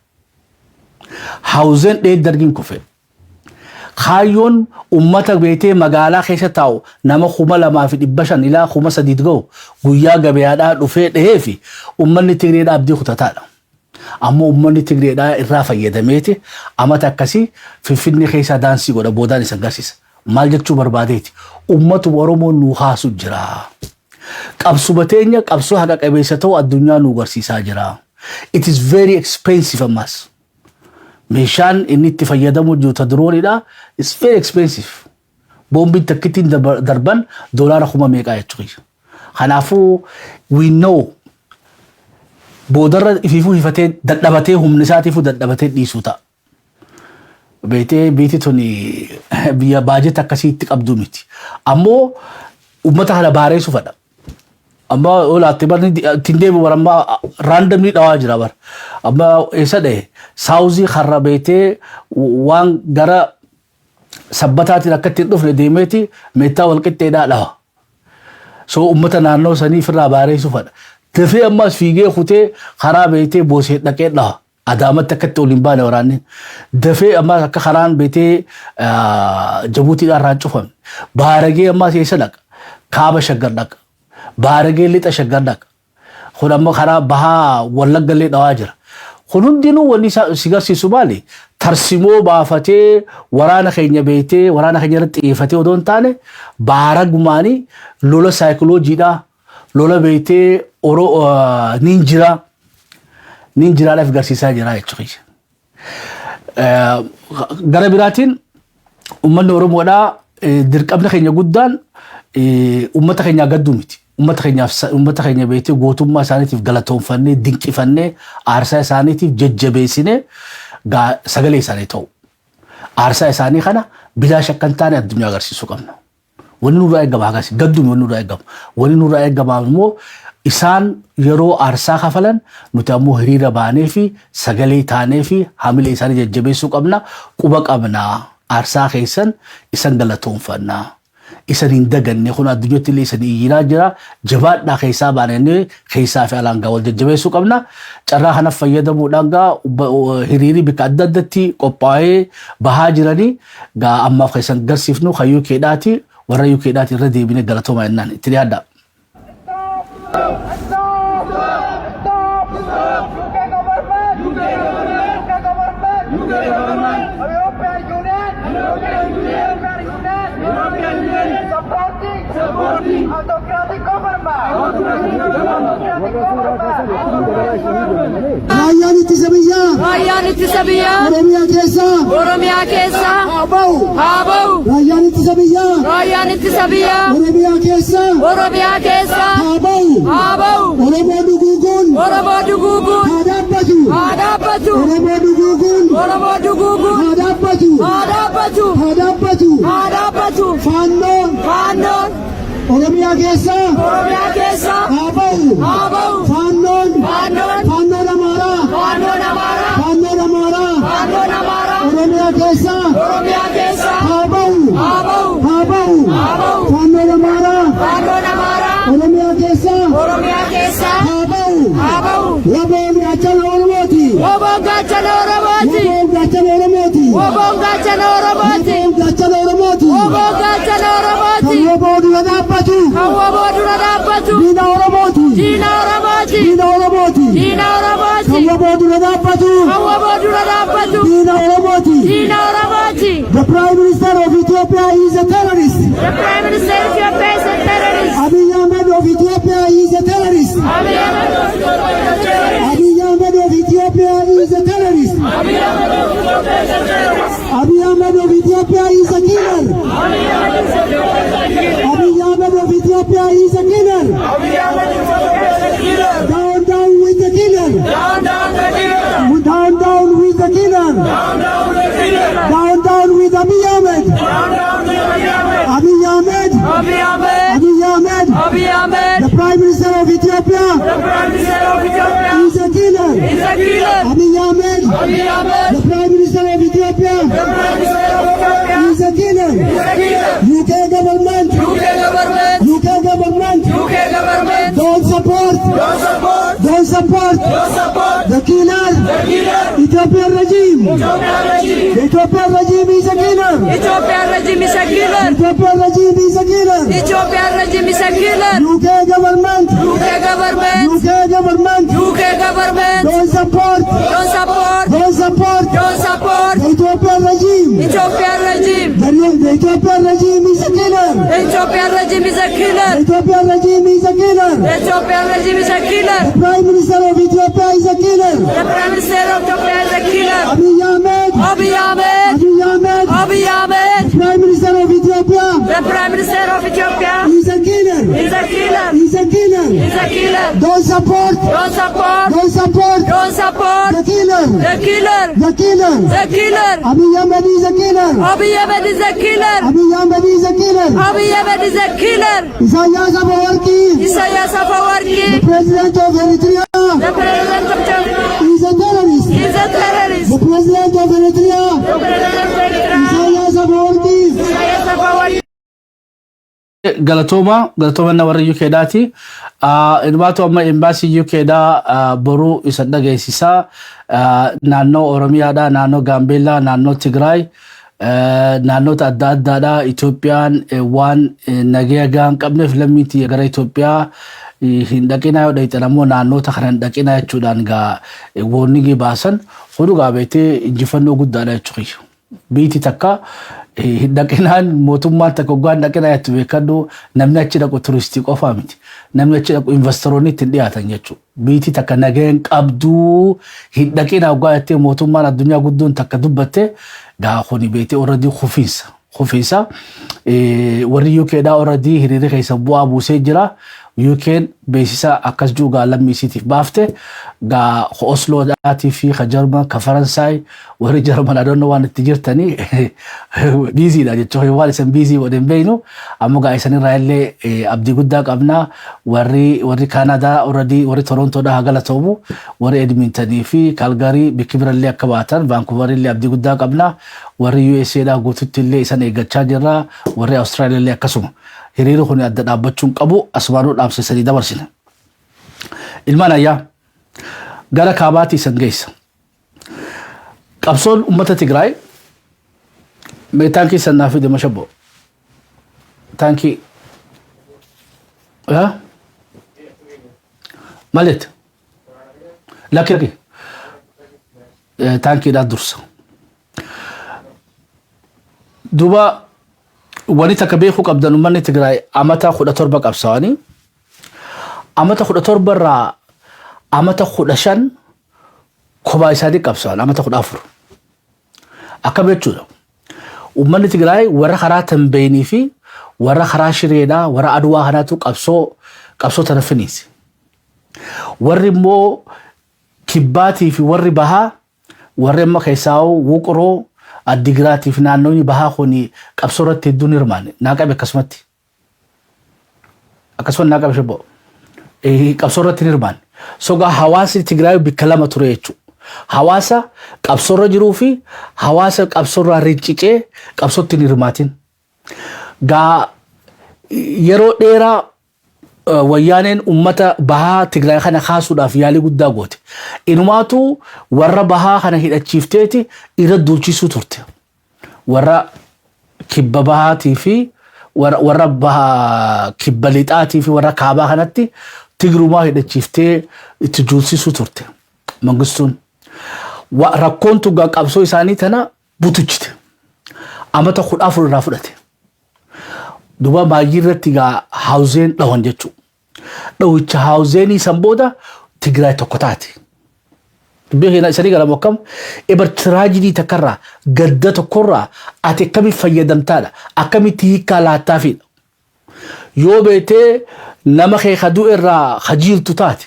Haawuzen dargin kufe. Kaayyoon ummata beeytee magaalaa keessa taa'u nama 2,500 ilaa 3,000 ga'u guyyaa gabayaadhaa dhufee dhahee fi ummanni Tigreedhaa abdii kutataadha. Ammoo ummanni Tigreedhaa irraa fayyadameeti amata akkasii Finfinnee keessa daansii godha boodaan isa agarsiisa. Maal jechuu barbaadeeti? Ummatu Oromoo nu haasu jira. Qabsuma teenya qabsoo haqa qabeessa ta'u addunyaa nu agarsiisaa jira. It is very expensive ammas. Meeshaan inni itti fayyadamu jiru drooniidha. It's very expensive. Boombiin takkittiin darban doolaara 1,000 meeqaa jechuudha. Kanaafuu we know boodarra ifiifuu hifatee dadhabatee humni isaatiifuu dadhabatee dhiisuu ta'a. Beetee beeti tuni biyya baajeta akkasiitti qabdu miti. Ammoo ummata kana baareessu fadha. Amma olaatti barni ittiin deemu barammaa randomly dhawaa jira bar. Amma eessa dhahe saawuzii har'a beetee waan gara sabbataatiin akka ittiin dhufne deemeeti meettaa walqixxeedhaa dhawa. So ummata naannoo sanii firraa baareessu fadha. Dafee ammas fiigee kutee karaa beetee boosee dhaqee dhawa. Adaamatti akka itti waliin baane waraanni. Dafee ammas akka karaan beetee Jabuutiidhaan irraan cufame. Baaragee ammas eessa dhaqa? Kaaba Shaggar dhaqa. Baaragee lixa Shaggar dhaqa. Kun ammoo karaa bahaa Wallaggallee dhawaa jira. Kun hundinuu wanni si garsiisu maali? Tarsimoo baafatee waraana keenya beetee waraana keenya irratti xiyyeeffatee odoo hin taane baaragumaanii lola saayikiloojiidhaa lola beetee ninjiraadhaaf garsiisaa jira jechuudha. Gara biraatiin uummanni Oromoodhaa dirqamni keenya guddaan uummata keenyaa gadduu miti. Uummata keenya beetee gootummaa isaaniitiif galatoonfannee dinqifannee aarsaa isaaniitiif jajjabeessinee sagalee isaanii ta'u. Aarsaa isaanii kana bilaa shakkan taane addunyaa agarsiisuu qabna. Wanni nurraa eegama akkasii gadduun wanni nurraa eegama. Wanni nurraa eegama immoo isaan yeroo aarsaa kafalan nuti ammoo hiriira baanee fi sagalee taanee fi hamilee isaanii jajjabeessuu qabna. Quba qabna aarsaa keessan isan galatoonfannaa. Isan hin daganne kun addunyaatti illee isan iyyiraa jira. Jabaadhaa keessaa baanee keessaa fi alaan gaa wal jajjabeessuu qabna. Carraa kanaaf fayyadamuudhaan gaa hiriirii bika adda addatti qophaa'ee bahaa jiranii gaa ammaaf keessan garsiifnu kan UK'dhaati warra UK'dhaati irra deebinee galatoomaa jennaan itti dhiyaadha. Supporting autocratic government. Rayyaan ittisa biyyaa Oromiyaa keessa haa ba'u. Rayyaan ittisa biyyaa Oromiyaa keessa haa ba'u. Oromoo duguuguun haa dhaabbatu. Oromoo duguuguun haa dhaabbatu. Faannoon Oromiyaa keessa haa ba'u. Faannoon Amaaraa Oromiyaa keessa haa ba'u. Faannoon Amaaraa Oromiyaa keessa haa ba'u. Waboon gaachana Oromooti. Kan waboo dura dhaabbatu. Diina Oromooti. Kan waboo dura dhaabbatu. Diina Oromooti. The Prime Minister of Ethiopia is a terrorist. Abiy Ahmed of Ethiopia is a terrorist. Abiy Ahmed of Ethiopia is a terrorist. Abiy Ahmed of Ethiopia is a killer. Abiy Ahmed of Ethiopia is a killer. Down with the killer. Down with the killer. Down with Abiy Ahmed. Abiy Ahmed. The Prime Minister of Ethiopia is a killer. Abiy Ahmed. The Prime Minister of Ethiopia is a killer. UK government. Don't support the killer. Ethiopian regime. The Ethiopian regime is a killer. Ethiopian regime is a killer. UK government. Don't support the Ethiopian regime. The Ethiopian regime is a killer. The Ethiopian regime is a killer. The Prime Minister of Ethiopia is a killer. Abiy Ahmed. The Prime Minister of Ethiopia is a killer. He's a killer. Don't support the killer. Abiy Ahmed is a killer. Isaias Afewerki, the President of Eritrea, is a terrorist. The President of Eritrea, Isaias Afewerki. Galatooma warra UK daati. Ilmaatu amma embassy UK da boruu isa dhageessisaa naannoo Oromiyaadha, naannoo Gaambeellaa, naannoo Tigraay, naannota adda addaadha. Itoophiyaan waan nageenya hin qabneef lammiitii gara Itoophiyaa hin dhaqinaa yoo dhaqxan ammoo naannota kana hin dhaqinaa jechuudhaan gaa warning baasan hodhu gaabeetee injifannoo guddaadha jechuudha. Biitii takka hin dhaqinaan mootummaan takka waan dhaqinaa jettu beekadhu namni achi dhaqu turistii qofaa miti. Namni achi dhaqu investoroonni ittiin dhiyaatan jechuudha. Biitii takka nageenya qabduu hin dhaqinaa waan jettee mootummaan addunyaa guddoon takka dubbatte gaa kuni beetee already khufiinsa warri UK dhaa already hiriira keessa bu'aa buusee jira. UK beeksisa akkas juugaa lammiisiitiif baafte gaa Oslo dhaatii fi Jarman ka Faransaay warri Jarman adoonno waan itti jirtanii biiziidha jechuudha. Waan isan biizii wadeen beeynu ammoo gaa isan irraa illee abdii guddaa qabna. Warri Kanadaa already warri Torontoodhaa hagala ta'u warri Edmontanii fi Calgary bikki birallee akka baatan Vancouver illee abdii guddaa qabna. Warri USA dhaa guututti illee isan eeggachaa jirra. Warri Australia illee akkasuma. Hiriira kun adda dhaabbachuun qabu asbaanuu dhaabsisanii dabarsina. Ilmaan ayyaa gara kaabaatti isan geessa. Qabsoon uummata Tigraay taankii sannaa fi deema shabbo. Taankii malit lakki taankiidhaa dursa. Duuba wani takka beekuu qabdan uummanni Tigraay amata 17 qabsaa'anii amata 17 irraa amata 15 kophaa isaanii qabsaan amata 14 akka beechuudha ummanni Tigraay warra karaa Tambeenii fi warra karaa Shireedhaa warra Adwaa kanaatu qabsoo tana finiisi warri immoo Kibbaatii fi warri Bahaa warri amma keessaawu Wuqroo Addigraatii fi naannoonni Bahaa kuni qabsoo irratti hedduun hirmaanne naaqabe akkasumatti naaqabe shibbo qabsoo irratti hirmaanne sogaa hawaasni Tigraay bikka lama ture jechuudha hawaasa qabsoo irra jiruu fi hawaasa qabsoo irraa rincicee qabsootti hirmaatin gaa yeroo dheeraa wayyaaneen ummata Bahaa Tigraay kana kaasuudhaaf yaalii guddaa goote inumaatu warra Bahaa kana hidhachiifteeti irra duulchisuu turte warra Kibba Bahaatii fi warra Bahaa Kibba Lixaatii fi warra Kaabaa kanatti Tigrumaa hidhachiiftee itti duulchisuu turte Mangistuun rakkoon tuggaa qabsoo isaanii tana butuchite amata 14 irraa fudhate duba baay'ee irratti gaa haawuzeen dhawan jechuudha dhawicha haawuzeenii san booda Tigraay tokko taate beekina isanii gara mokkam ebar tiraajidii takkarraa gadda tokkorraa ati akkami fayyadamtaadha akkamitti hiikaa laattaafidha yoo beetee nama kee kaduu irraa hajiirtu taate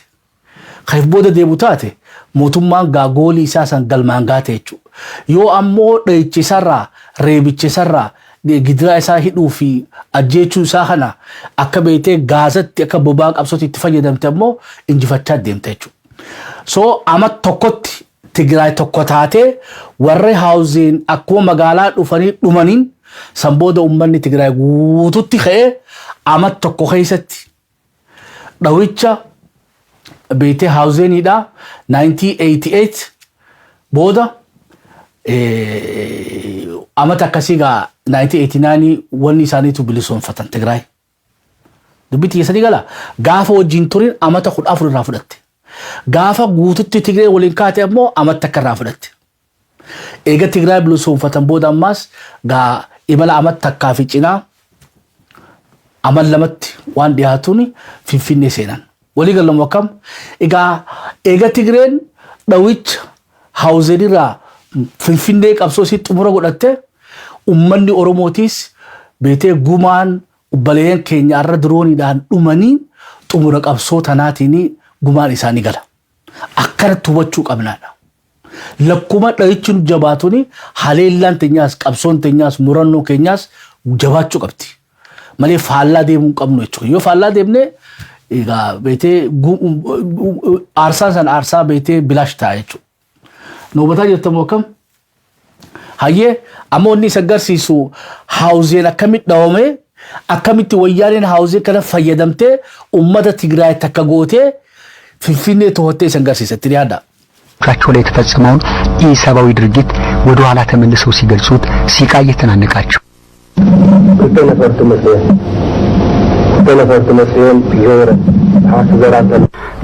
kayf booda deebu taate mootummaan gaagoolii isaa san galmaan gaate jechuudha yoo ammoo dhaichisarraa reebichisarraa gidiraa isaa hidhuu fi ajjeechuu isaa kana akka beetee gaazatti akka bobaa qabsootti itti fayyadamte ammoo injifachaa deemte jechuudha so ama tokkotti Tigraay tokko taatee warri haawuzeen akkuma magaalaa dhufanii dhumaniin san booda ummanni Tigraay guututti ka'ee ama tokko keessatti dhawicha beetee haawuzeeniidha 1988 booda amata akkasii gaa 1989 wanni isaaniitu bilisoonfatan Tigraay dubbiti keessatti gala gaafa wajjin turin amata 14 irraa fudhatte gaafa guututti Tigraay waliin kaate ammoo amata akka irraa fudhatte eega Tigraay bilisoonfatan booda ammaas gaa imala amata takkaa fi cinaa amal lamatti waan dhiyaatuun Finfinnee seenan walii gallamu akkam eega Tigreen dhawicha haawuzeenirraa Finfinnee qabsoo si xumura godhatte ummanni Oromootis beetee gumaan ubbaleen keenya irra dirooniidhaan dhumanii xumura qabsoo tanaatiin gumaan isaanii gala akkanatti hubachuu qabnaadha lakkuma dhawichi nu jabaatuni haleellaan teenyaas qabsoon teenyaas murannoo keenyaas jabaachuu qabdi malee faallaa deemuu qabnu jechuudha yoo faallaa deemne egaa beetee aarsaan san aarsaa beetee bilaash ta'a jechuudha noobataa jirtamoo akkam hayyee ammoo inni isa agarsiisu haawuzeen akkamitti dhawame akkamitti wayyaaneen haawuzeen kana fayyadamtee ummata Tigraay takka gootee Finfinnee to'attee isa agarsiisatti dhiyaadha ራቸው ላይ የተፈጸመውን ኢሰብአዊ ድርጊት ወደ ኋላ ተመልሰው ሲገልጹት ሲቃ እየተናነቃቸው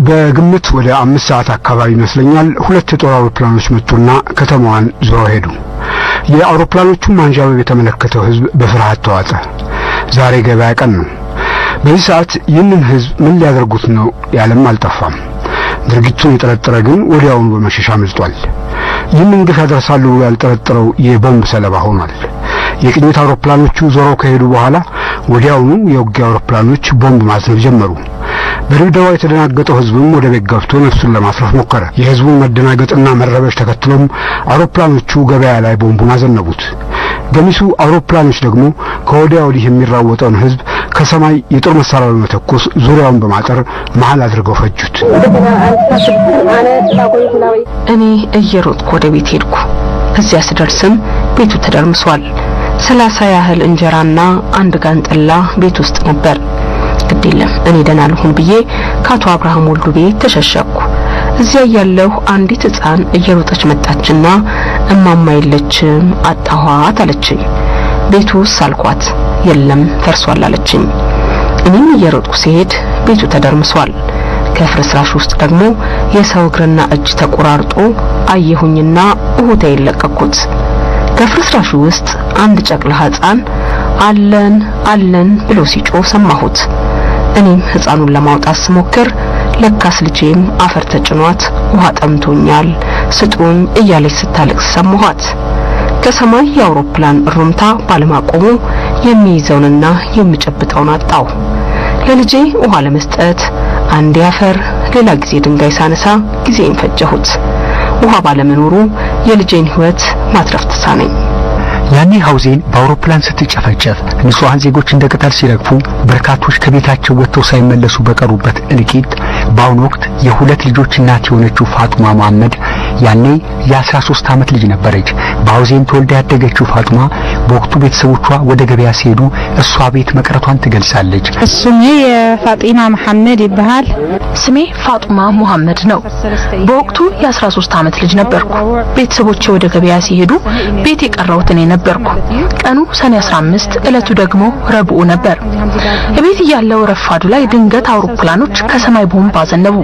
በግምት ወደ 5 ሰዓት አካባቢ ይመስለኛል ሁለት የጦር አውሮፕላኖች መጡና ከተማዋን ዞረው ሄዱ የአውሮፕላኖቹ ማንዣበብ የተመለከተው ህዝብ በፍርሃት ተዋጠ ዛሬ ገበያ ቀን ነው በዚህ ሰዓት ይህንን ህዝብ ምን ሊያደርጉት ነው ያለም አልጠፋም ድርጊቱን የጠረጠረ ግን ወዲያውኑ በመሸሻ አምልጧል ይህንን ግፍ ያደርሳሉ ያልጠረጠረው የቦምብ ሰለባ ሆኗል የቅኝት አውሮፕላኖቹ ዞረው ከሄዱ በኋላ ወዲያውኑ የውጊያ አውሮፕላኖች ቦምብ ማዝነብ ጀመሩ በድብደባው የተደናገጠው ህዝብም ወደ ቤት ገብቶ ነፍሱን ለማስረፍ ሞከረ የህዝቡን መደናገጥና መረበሽ ተከትሎም አውሮፕላኖቹ ገበያ ላይ ቦምቡን አዘነቡት ገሚሱ አውሮፕላኖች ደግሞ ከወዲያ ወዲህ የሚራወጠውን ህዝብ ከሰማይ የጦር መሳሪያ በመተኮስ ዙሪያውን በማጠር መሃል አድርገው ፈጁት እኔ እየሮጥኩ ወደ ቤት ሄድኩ እዚያ ስደርስም ቤቱ ተደርምሷል 30 ያህል እንጀራና አንድ ጋንጥላ ቤት ውስጥ ነበር ግዴለም እኔ ደህና ልሁን ብዬ ካቶ አብርሃም ወልዱ ቤት ተሸሸኩ እዚያ ያለው አንዲት ህፃን እየሮጠች መጣችና እማማ የለችም አጣኋት አለችኝ ቤቱ ሳልኳት የለም ፈርሷል አለችኝ እኔም እየሮጥኩ ሲሄድ ቤቱ ተደርምሷል ከፍርስራሽ ውስጥ ደግሞ የሰው እግርና እጅ ተቆራርጦ አየሁኝና እሁቴ ይለቀኩት ከፍርስራሹ ውስጥ አንድ ጨቅላ ህፃን አለን ብሎ ሲጮህ ሰማሁት እኔም ሕፃኑን ለማውጣት ስሞክር ለካስ ልጄም አፈር ተጭኗት ውሃ ጠምቶኛል ስጡኝ እያለች ስታለቅስ ሰማኋት። ከሰማይ የአውሮፕላን ሩምታ ባለማቆሙ የሚይዘውንና የሚጨብጠውን አጣው። ለልጄ ውሃ ለመስጠት አንዴ አፈር ሌላ ጊዜ ድንጋይ ሳነሳ ጊዜን ፈጀሁት። ውሃ ባለመኖሩ የልጄን ሕይወት ማትረፍ ተሳነኝ። ያኔ ሐውዜን በአውሮፕላን ስትጨፈጨፍ ንጹሃን ዜጎች እንደ ቅጠል ሲረግፉ በርካቶች ከቤታቸው ወጥተው ሳይመለሱ በቀሩበት እልቂት በአሁኑ ወቅት የሁለት ልጆች እናት የሆነችው ፋጡማ መሐመድ ያኔ የ13 ዓመት ልጅ ነበረች። በሐውዜን ተወልዳ ያደገችው ፋጡማ በወቅቱ ቤተሰቦቿ ወደ ገበያ ሲሄዱ እሷ ቤት መቅረቷን ትገልጻለች። ስሜ ፋጢማ መሐመድ ይባላል። ስሜ ፋጡማ መሐመድ ነው። በወቅቱ የ13 ዓመት ልጅ ነበርኩ። ቤተሰቦቼ ወደ ገበያ ሲሄዱ ቤት የቀረሁት እኔ ነበርኩ። ቀኑ ሰኔ 15 እለቱ ደግሞ ረቡዕ ነበር። ቤት ያለው ረፋዱ ላይ ድንገት አውሮፕላኖች ከሰማይ ቦምብ አዘነቡ።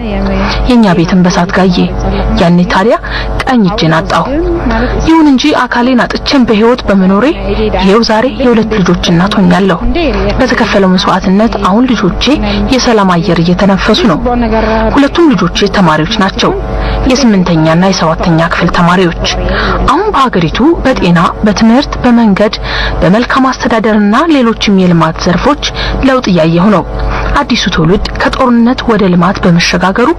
የኛ ቤትን በሳት ጋየ። ያኔ ታዲያ ቀኝ እጄን አጣሁ። ይሁን እንጂ አካሌን አጥቼም በህይወት በመኖሬ ይሄው ዛሬ የሁለት ልጆች እናት ሆኛለሁ። በተከፈለው መስዋዕትነት አሁን ልጆቼ የሰላም አየር እየተነፈሱ ነው። ሁለቱም ልጆቼ ተማሪዎች ናቸው። የ8ኛና የ7ኛ ክፍል ተማሪዎች። አሁን በሀገሪቱ በጤና በትምህርት በመንገድ በመልካም አስተዳደርና ሌሎችም የልማት ዘርፎች ለውጥ እያየሁ ነው። አዲሱ ትውልድ ከጦርነት ወደ ልማት በመሸጋገሩ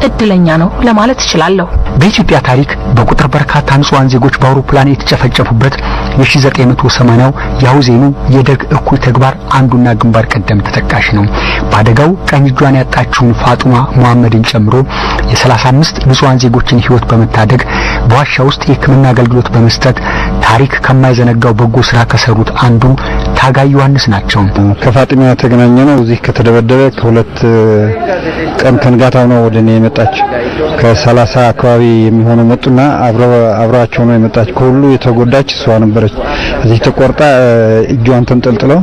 እድለኛ ነው ለማለት እችላለሁ። በኢትዮጵያ ታሪክ በቁጥር በርካታ ንጹሃን ዜጎች በአውሮፕላን የተጨፈጨፉበት የ1980ው የሐውዜኑ የደግ እኩይ ተግባር አንዱና ግንባር ቀደም ተጠቃሽ ነው። በአደጋው ቀኝ እጇን ያጣችውን ፋጡማ መሐመድን ጨምሮ የ35 ንጹሃን ዜጎችን ሕይወት በመታደግ በዋሻ ውስጥ የሕክምና አገልግሎት በመስጠት ታሪክ ከማይዘነጋው በጎ ስራ ከሰሩት አንዱ ታጋይ ዮሐንስ ናቸው። ከፋጢማ ተገናኘ ነው። እዚህ ከተደበደበ ከሁለት ቀን ከንጋታው ነው ወደኔ የመጣች። ከ30 አካባቢ የሚሆኑ መጡና አብራቸው ነው የመጣች። ከሁሉ የተጎዳች እሷ ነበረች። እዚህ ተቆርጣ እጇን ተንጠልጥለው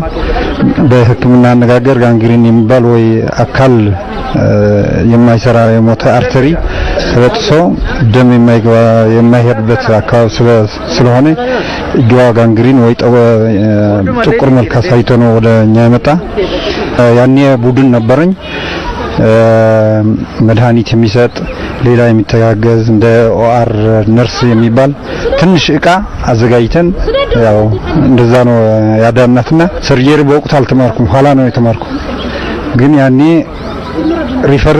በሕክምና አነጋገር ጋንግሪን የሚባል ወይ አካል የማይሰራ የሞተ አርተሪ ተበጥሶ ደም የማይሄድበት አካባቢ ስለሆነ እጇ ጋንግሪን ወይ ጥቁር መልክ አሳይቶ ነው ወደኛ የመጣ። ያኔ ቡድን ነበረኝ መድኃኒት የሚሰጥ ሌላ የሚተጋገዝ እንደ ኦአር ነርስ የሚባል ትንሽ እቃ አዘጋጅተን ያው እንደዛ ነው ያዳናትና ሰርጀሪ በወቅቱ አልተማርኩም፣ ኋላ ነው የተማርኩ። ግን ያኔ ሪፈር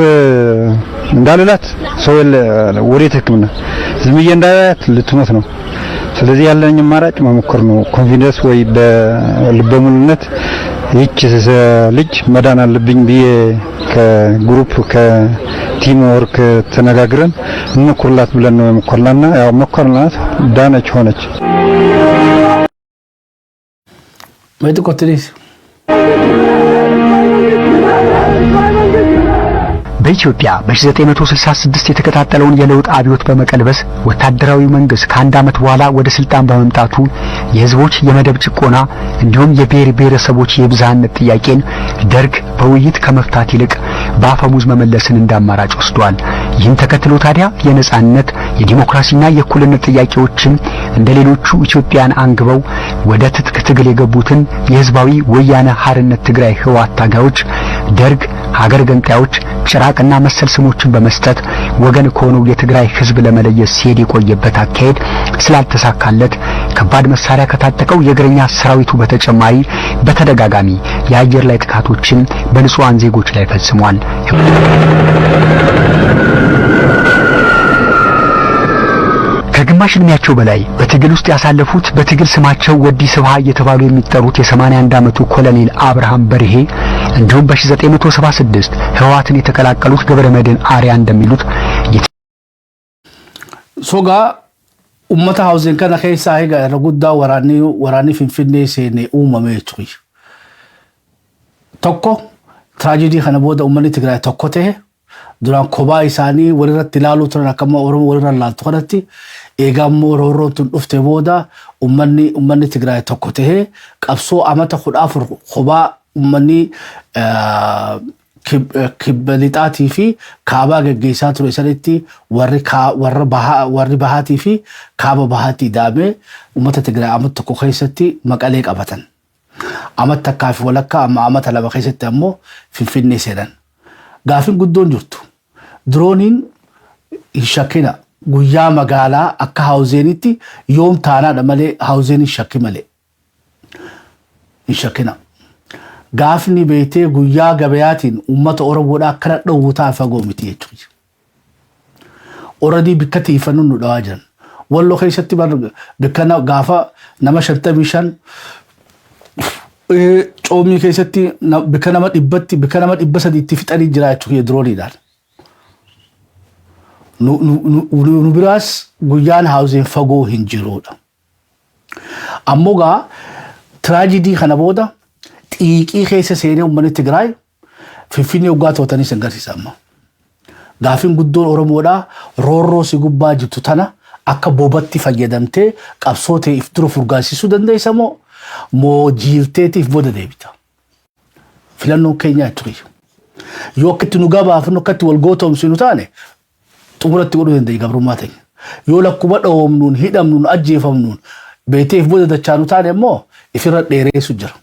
እንዳልላት ሰው ወዴት ሕክምና ዝም ብዬ እንዳላት ልትሞት ነው። ስለዚህ ያለኝ አማራጭ መሞከር ነው። ኮንፊደንስ ወይ በልበ ሙሉነት ይህች ልጅ መዳን አለብኝ ብዬ ከግሩፕ ከቲም ወርክ ተነጋግረን እንሞክርላት ብለን ነው የሞከርናና ያው ሞከርናት፣ ዳነች፣ ሆነች። በኢትዮጵያ በ1966 የተከታተለውን የለውጥ አብዮት በመቀልበስ ወታደራዊ መንግስት ከአንድ ዓመት በኋላ ወደ ስልጣን በመምጣቱ የህዝቦች የመደብ ጭቆና እንዲሁም የብሔር ብሔረሰቦች የብዝሃነት ጥያቄን ደርግ በውይይት ከመፍታት ይልቅ በአፈሙዝ መመለስን እንዳማራጭ ወስዷል። ይህን ተከትሎ ታዲያ የነጻነት የዲሞክራሲና የእኩልነት ጥያቄዎችን እንደሌሎቹ ኢትዮጵያን አንግበው ወደ ትጥቅ ትግል የገቡትን የህዝባዊ ወያነ ሓርነት ትግራይ ህወሓት ታጋዮች ደርግ ሀገር ገንጣዮች ጭራቅና መሰል ስሞችን በመስጠት ወገን ከሆነው የትግራይ ህዝብ ለመለየት ሲሄድ የቆየበት አካሄድ ስላልተሳካለት ከባድ መሳሪያ ከታጠቀው የእግረኛ ሰራዊቱ በተጨማሪ በተደጋጋሚ የአየር ላይ ጥቃቶችን በንጹሃን ዜጎች ላይ ፈጽሟል። ከግማሽ ዕድሜያቸው በላይ በትግል ውስጥ ያሳለፉት በትግል ስማቸው ወዲ ስብሃ እየተባሉ የሚጠሩት የ81 ዓመቱ ኮሎኔል አብርሃም በርሄ እንዲሁም በ1976 ህወሓትን የተቀላቀሉት ገብረመድህን አርያ እንደሚሉት ሶጋ ኡመታ ሐውዜን ከነ ከይሳ ሄጋ ረጉዳ ወራኒ ፊንፊኔ ሴኔ ኡመሜቹ ቶኮ ትራጀዲ ከነ ቦዳ ኡመኒ ትግራይ ቶኮ ተሄ ዱራን ኮባ ኢሳኒ ወለረት ይላሉ ተራ ከማ ኦሮሞ ወለራ ላልቶ ሆነቲ ኤጋሞ ሮሮቱን ዱፍቴ ቦዳ ኡመኒ ትግራይ ቶኮ ተሄ ቀብሶ አመተ ኹዳፍር ኮባ ኡመኒ ክበሊጣቲ ፊ ካባ ገገይሳ ቱሬ ሰለቲ ወሪ ባሃቲ ፊ ካባ ባሃቲ ዳሜ ኡመተ ትግራይ አመት ቶኮ ከይሰቲ መቀሌ ቀበተን amat takkaaf walakka amma amata lama keessatti ammoo Finfinnee seenan. Gaafin guddoon jirtu drooniin hin shakkina guyyaa magaalaa akka haawuzeenitti yoom taanaadha malee haawuzeen hin shakki malee. Hin shakkina. Gaafni beetee guyyaa gabayaatiin uummata Oromoodhaa akkana dhowwutaa fagoo miti jechuudha. Oradii bikka tiifannuun nu dhawaa jiran. Walloo keessatti bikka gaafa nama 55 coomii keessatti bikka nama 300 fixanii jira jechuudha drooniidhaan. Nu biraas guyyaan haawuzeen fagoo hin jiruudha. Ammoo gaa tiraajidii kana booda xiiqii keessa seenee uummanni Tigraay Finfinnee waggaa to'atanii sin agarsiisa amma. Gaafin guddoon Oromoodhaa roorroo si gubbaa jirtu tana akka bobatti fayyadamtee qabsoo ta'eef dura furgaasisuu dandeessa moo jiilteetiif booda deebita. Filannoon keenya ture. Yoo akkatti nu gabaafnu akkatti wal gootomsinu taane xumuratti godhuu dandeenya gabrummaa teenya. Yoo lakkuma dhoomnuun hidhamnuun ajjeefamnuun beeteef booda dachaanu taane immoo ifirra dheereessu jira.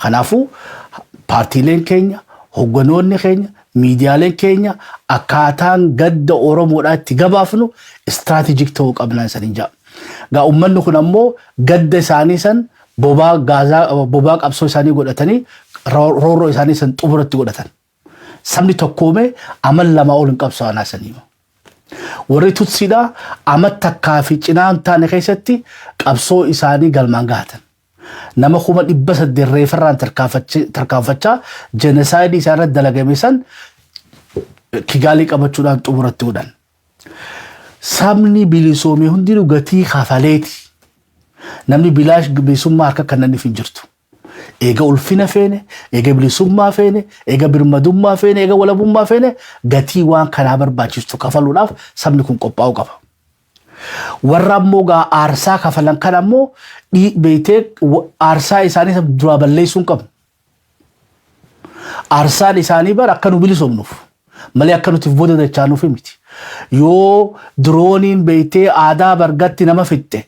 Kanaafuu paartiileen keenya, hogganoonni keenya, miidiyaaleen keenya akkaataan gadda Oromoodhaa itti gabaafnu istiraatiijik ta'uu qabnaan isaanii jaa. Gaa uummanni kun ammoo gadda isaanii san bobaa qabsoo isaanii godhatanii roorroo isaanii san xumuratti godhatan. Sabni tokkoomee amal lamaa ol hin qabsaa'anaa sanii. Warri Tutsiidhaa amat takkaa fi cinaan taane keessatti qabsoo isaanii galmaan gahatan. Nama 800 reeferraan tarkaanfachaa jenosaayidii isaarratti dalagame san Kigaalii qabachuudhaan xumuratti godhan. Sabni bilisoomee hundinuu gatii kafaleeti. Namni bilisummaa harka kannaniif hin jirtu. Eega ulfina feene, eega bilisummaa feene, eega birmadummaa feene, eega walabummaa feene gatii waan kanaa barbaachistu kafaluudhaaf sabni kun qophaa'uu qaba. Warra ammoo gaa aarsaa kafalan kan ammoo beetee aarsaa isaanii dura balleessuun qabu. Aarsaan isaanii bara akka nu bilisoomnuuf malee akka nuti booda dachaanuuf miti. Yoo drooniin beetee aadaa bargatti nama fixxe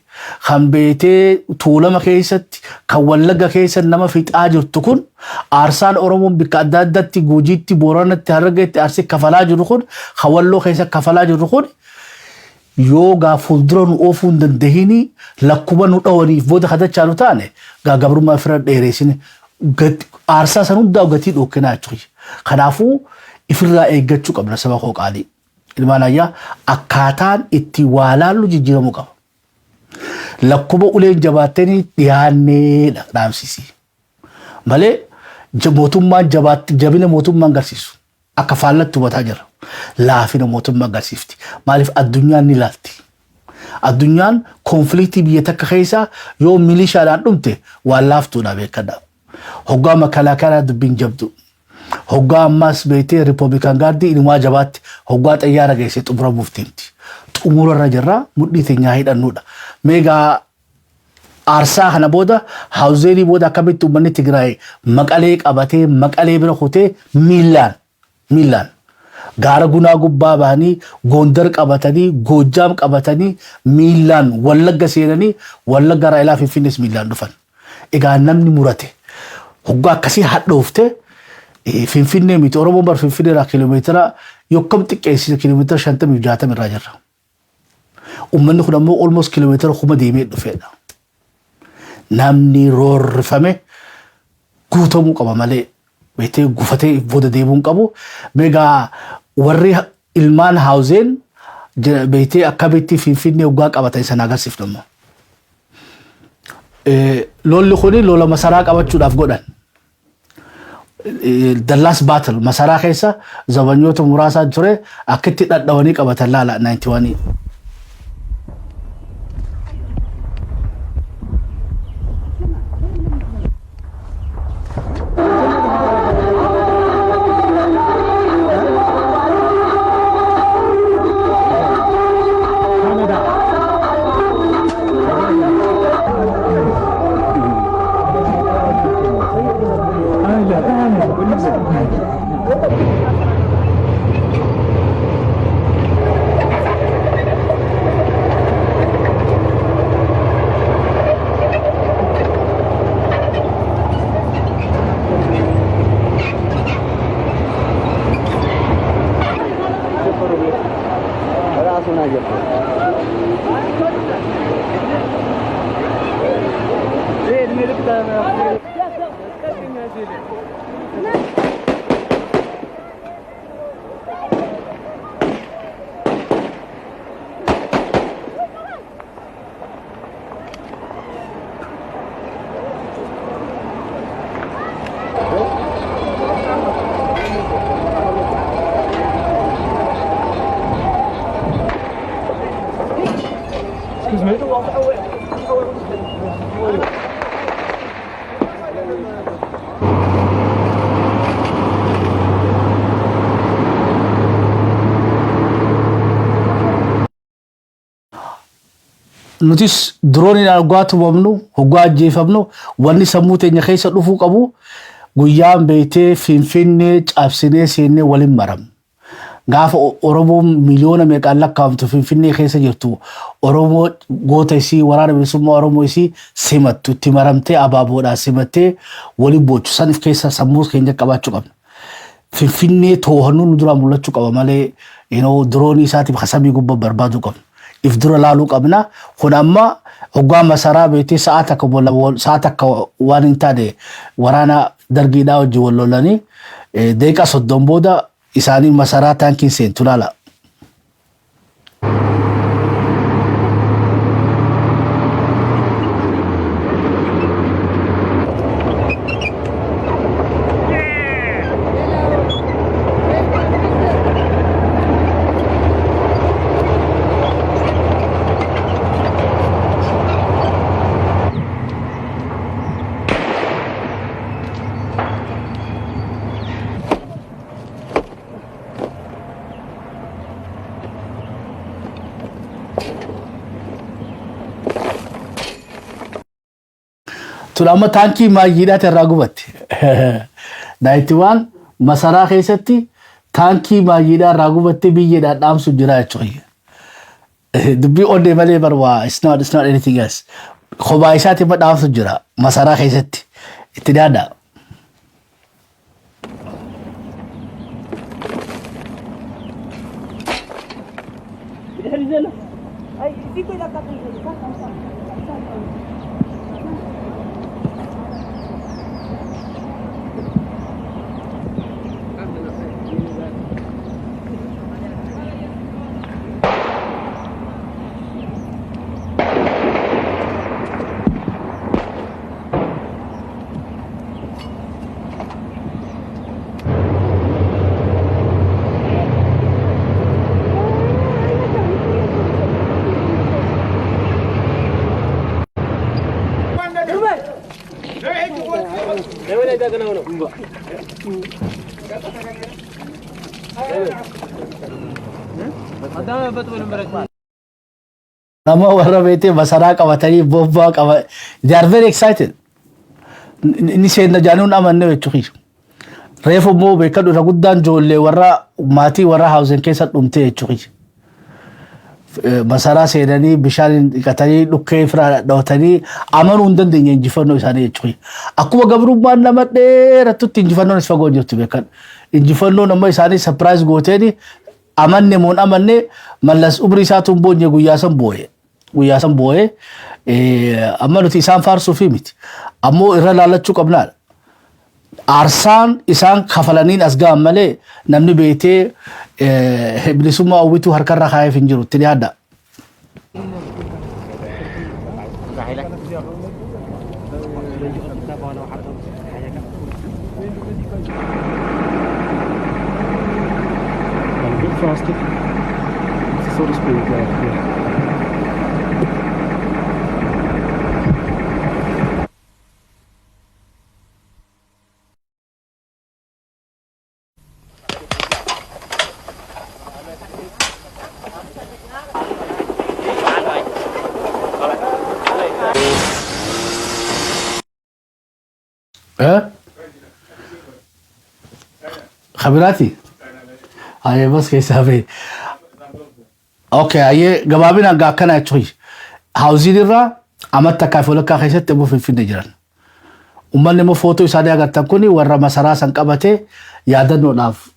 kan beetee tuulama keessatti kan Wallagga keessatti nama fixaa jirtu kun aarsaan Oromoon bikka adda addaatti Gujiitti Booranatti Harargeetti aarsii kafalaa jiru kun kan Walloo keessatti kafalaa jiru kun yoo gaa fuuldura nu oofuu hin dandahini lakkuma nu dhawaniif booda kadachaanu taane gaa gabrummaa fira dheereessine aarsaa san hundaa gatii dhookkinaa jechuudha. Kanaafuu ifirraa eeggachuu qabna saba koo qaalii. Ilmaan ayyaa akkaataan itti waa laallu jijjiiramuu qaba. Lakkuma uleen jabaattanii dhiyaannee dhaamsisi. Malee mootummaan jabina mootummaan agarsiisu. Akka faallatti hubataa jira. Laafina mootummaa agarsiifti. Maaliif addunyaan ni laalti. Addunyaan konfliktii biyya takka keessaa yoo milishaadhaan dhumte waan laaftuudha beekadha. Hoggaa makalaakaa dubbiin jabdu. Hoggaa ammas beetee Riipooblikaan gaardii inumaa jabaatti hoggaa xayyaara geessee xumuramuuf deemti. Xumurarra jirraa mudhii teenyaa hidhannuudha. Meegaa aarsaa kana booda haawuzeenii booda akkamitti uummanni Tigraay maqalee qabatee maqalee bira kutee miillaan gaara gunaa gubbaa bahanii Gondar qabatanii Goojjaam qabatanii miillaan Wallagga seenanii Wallagga irraa ilaa Finfinnees miillaan dhufan. Egaa namni murate hoggaa akkasii hadhooftee Finfinnee miti Oromoon bar Finfinnee irraa kiiloomeetira yokkam xiqqeessite kiiloomeetira 50-60 irraa jirra. Uummanni kun ammoo almost kiiloomeetira 1,000 deemee dhufeedha. Namni roorrifame guutamuu qaba malee beetee gufatee booda deemuun qabu. Meegaa warri ilmaan haawuzeen beetee akkamitti Finfinnee hoggaa qabatan sana agarsiifnammoo. Lolli kuni lola masaraa qabachuudhaaf godhan. The last battle masaraa keessa zabanyoota muraasaa ture akkitti dhadhawanii qabatan laala 91. nutis drooniin argaatu wamnu hoggaa ajjeefamnu wanni sammuu teenya keessa dhufuu qabu guyyaan beeytee finfinnee cabsinee seennee waliin maram gaafa oromoo miliyoona meeqaan lakkaa'amtu finfinnee keessa jirtu oromoo goota isii waraana bilisummaa oromoo isii simattu itti maramtee abaaboodhaan simattee waliin boochu sanif keessa sammuu keenya qabaachuu qabna finfinnee too'annuu nu duraan mul'achuu qaba malee droonii isaatiif hasamii gubbaa barbaaduu qabna if dura laaluu qabna kun amma hoggaa masaraa beeytee sa'aat akka waan hin taane waraana dargiidhaa wajji wal lolanii deeqa 30 booda isaanii masaraa taankiin seentu laala. Tulama tankii maayyiidhaa irraa gubatti. 91 masaraa keessatti tankii maayyiidhaa irraa gubatti biyyeedhaan dhaamsu jira jechuudha. Dubbii onnee malee barwaa it's not anything else. Kophaa isaatti immoo dhaamsu jira masaraa keessatti itti daadha. Nama warra beekte masaraa qabatanii bobbaa qaba. They are very excited. Inni seenna jaanuun amanne jechuudha. Reefu immoo beekadhu irra guddaan ijoollee warra maatii warra haawuzen keessa dhumte jechuudha. Masaraa seenanii bishaan dhiqatanii dhukkee firaa dhawatanii amanuu hin dandeenye injifannoo isaanii jechuudha. Akkuma gabrummaan nama dheeratutti injifannoon isa fagoo jirtu beekadhu. Injifannoon amma isaanii surprise gooteeni amanne moon amanne mallas umri isaatuun boonye guyyaa san boo'ee amma nuti isaan faarsuu miti ammoo irra laalachuu qabnaa aarsaan isaan kafalaniin as ga'an malee namni beetee bilisummaa hawwituu harkarra kaa'eef hin jiru itti yaadda. Faster, so to speak. Yeah. خبراتي هاي بس كيسافي اوكي هاي غبابين اغا كنا تشوي هاوزي ديرا امت تكافل كا خيسه تبو في نجران امال نمو فوتو يسادي اغا تكوني ورا مسرا سنقبته يادنو داف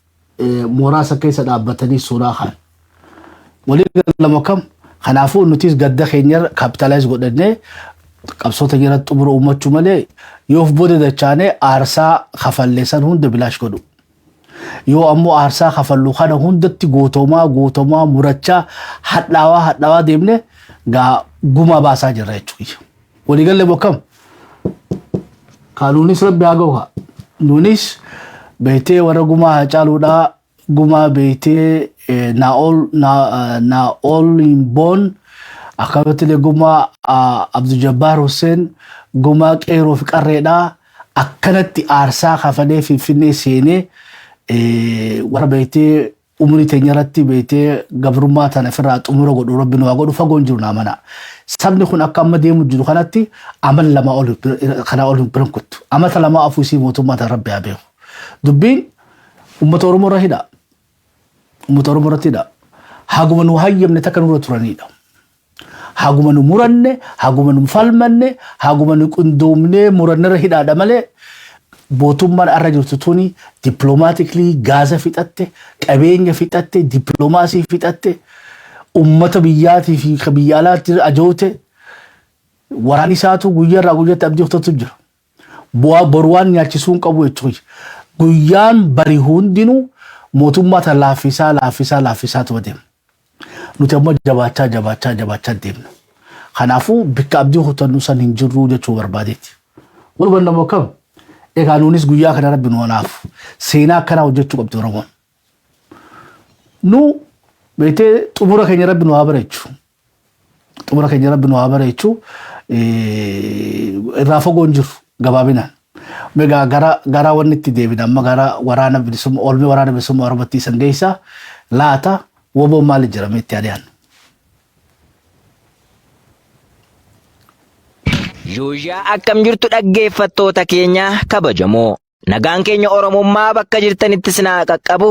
مورا سكيسه دابتني سورا خان ولي لمكم خنافو نوتيس غد خينير كابيتالايز غدنه qabsoota jiratti xumura ummachuu malee yoo of booda dachaanee aarsaa kafalleessan hunda bilaash godhu. Yoo ammoo aarsaa kafallu kana hundatti gootomaa murachaa hadhaawaa deemne gaa gumaa baasaa jirra jechuudha. Waliigalee bokkam kaanuunis rabbi haa ga'u nuunis beetee warra gumaa hacaaluudhaa gumaa beetee naa'ol hin boon akkasumas gumaa Abduu Jabbaar Hussein gumaa qeeroo fi qarreedhaa akkanatti aarsaa kafalee Finfinnee seenee warra beetee umrii teenya irratti beetee gabrummaa tana ofirraa xumura godhu rabbi nu haa godhu fagoon jiru naa mana. Sabni kun akka amma deemu jiru kanatti amal lama kana ol hin kuttu. Amata lama afuusii mootummaa tan rabbi haa beeku. Dubbiin uummata Oromoo irra hidha. Uummata Oromoo irratti hidha. Haguma nu hayyamne takka nurra turanidha. Haguma nu muranne, haguma nu falmanne, haguma nu qindoomne muranne irra hidhaadha malee mootummaan arra jirtu tuni dippiloomaatiklii gaaza fixatte, qabeenya fixatte, dippiloomaasii fixatte, ummata biyyaatii fi biyya alaatti ajoote waraan isaatu guyyaarraa guyyaatti abdii uffatu jira. Bu'aa boruwaan nyaachisuu hin qabu jechuudha. Guyyaan bari hundinuu mootummaa tan laaffisaa tuba deema. Nuti ammoo jabaachaa deemna. Kanaafuu bikka abdii kutannu san hin jirru jechuu barbaadeeti. Walumaa namoo kam egaa nuunis guyyaa kana rabbi nu anaaf seenaa akkanaa hojjechuu qabdi Oromoon. Nu beetee xumura keenya rabbi nu haa bareechu. Xumura keenya rabbi nu haa bareechu irraa fagoo hin jiru gabaabinaan. Meegaa gara wanni itti deebina amma gara waraana bilisummaa oolmee waraana bilisummaa Oromootti isan geessaa laata woboon maali jedhamee itti adeeman. Yuushaa akkam jirtu dhaggeeffattoota keenya kabajamoo nagaan keenya Oromummaa bakka jirtanitti sinaa qaqqabu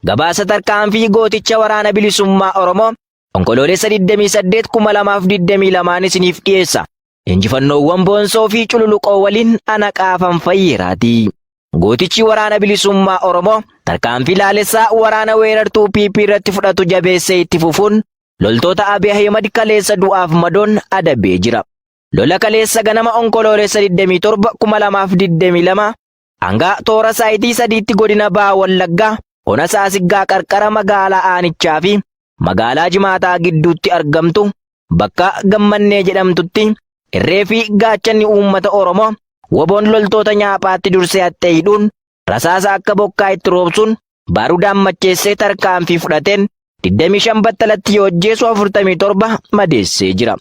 gabaasa tarkaanfii gooticha waraana bilisummaa Oromoo onkoloolessa 28 2022 isiniif dhiyeessa. Injifannoowwan boonsoo fi cululuqoo waliin ana qaafan fayyiraati. Gootichi waraana bilisummaa Oromoo tarkaanfii laalessaa waraana weerartuu PP irratti fudhatu jabeessee itti fufuun loltoota Abiy Ahimad kaleessa du'aaf madoon adabee jira. Lola kaleessa ganama onkoloolessa 27 2022 hanga toora saayitii sadiitti godina Baha Wallaggaa ona Saasiggaa qarqara magaalaa Aanichaa fi magaalaa Jimaataa gidduutti argamtu bakka Gammannee jedhamtutti irree fi gaachanni uummata Oromoo woboon loltoota nyaaphaatti dursee hattee hidhuun rasaasa akka bokkaa itti roobsuun baarudaan macheessee tarkaanfii fudhateen 25 battalatti yoo ajjeesu 47 madeessee jira.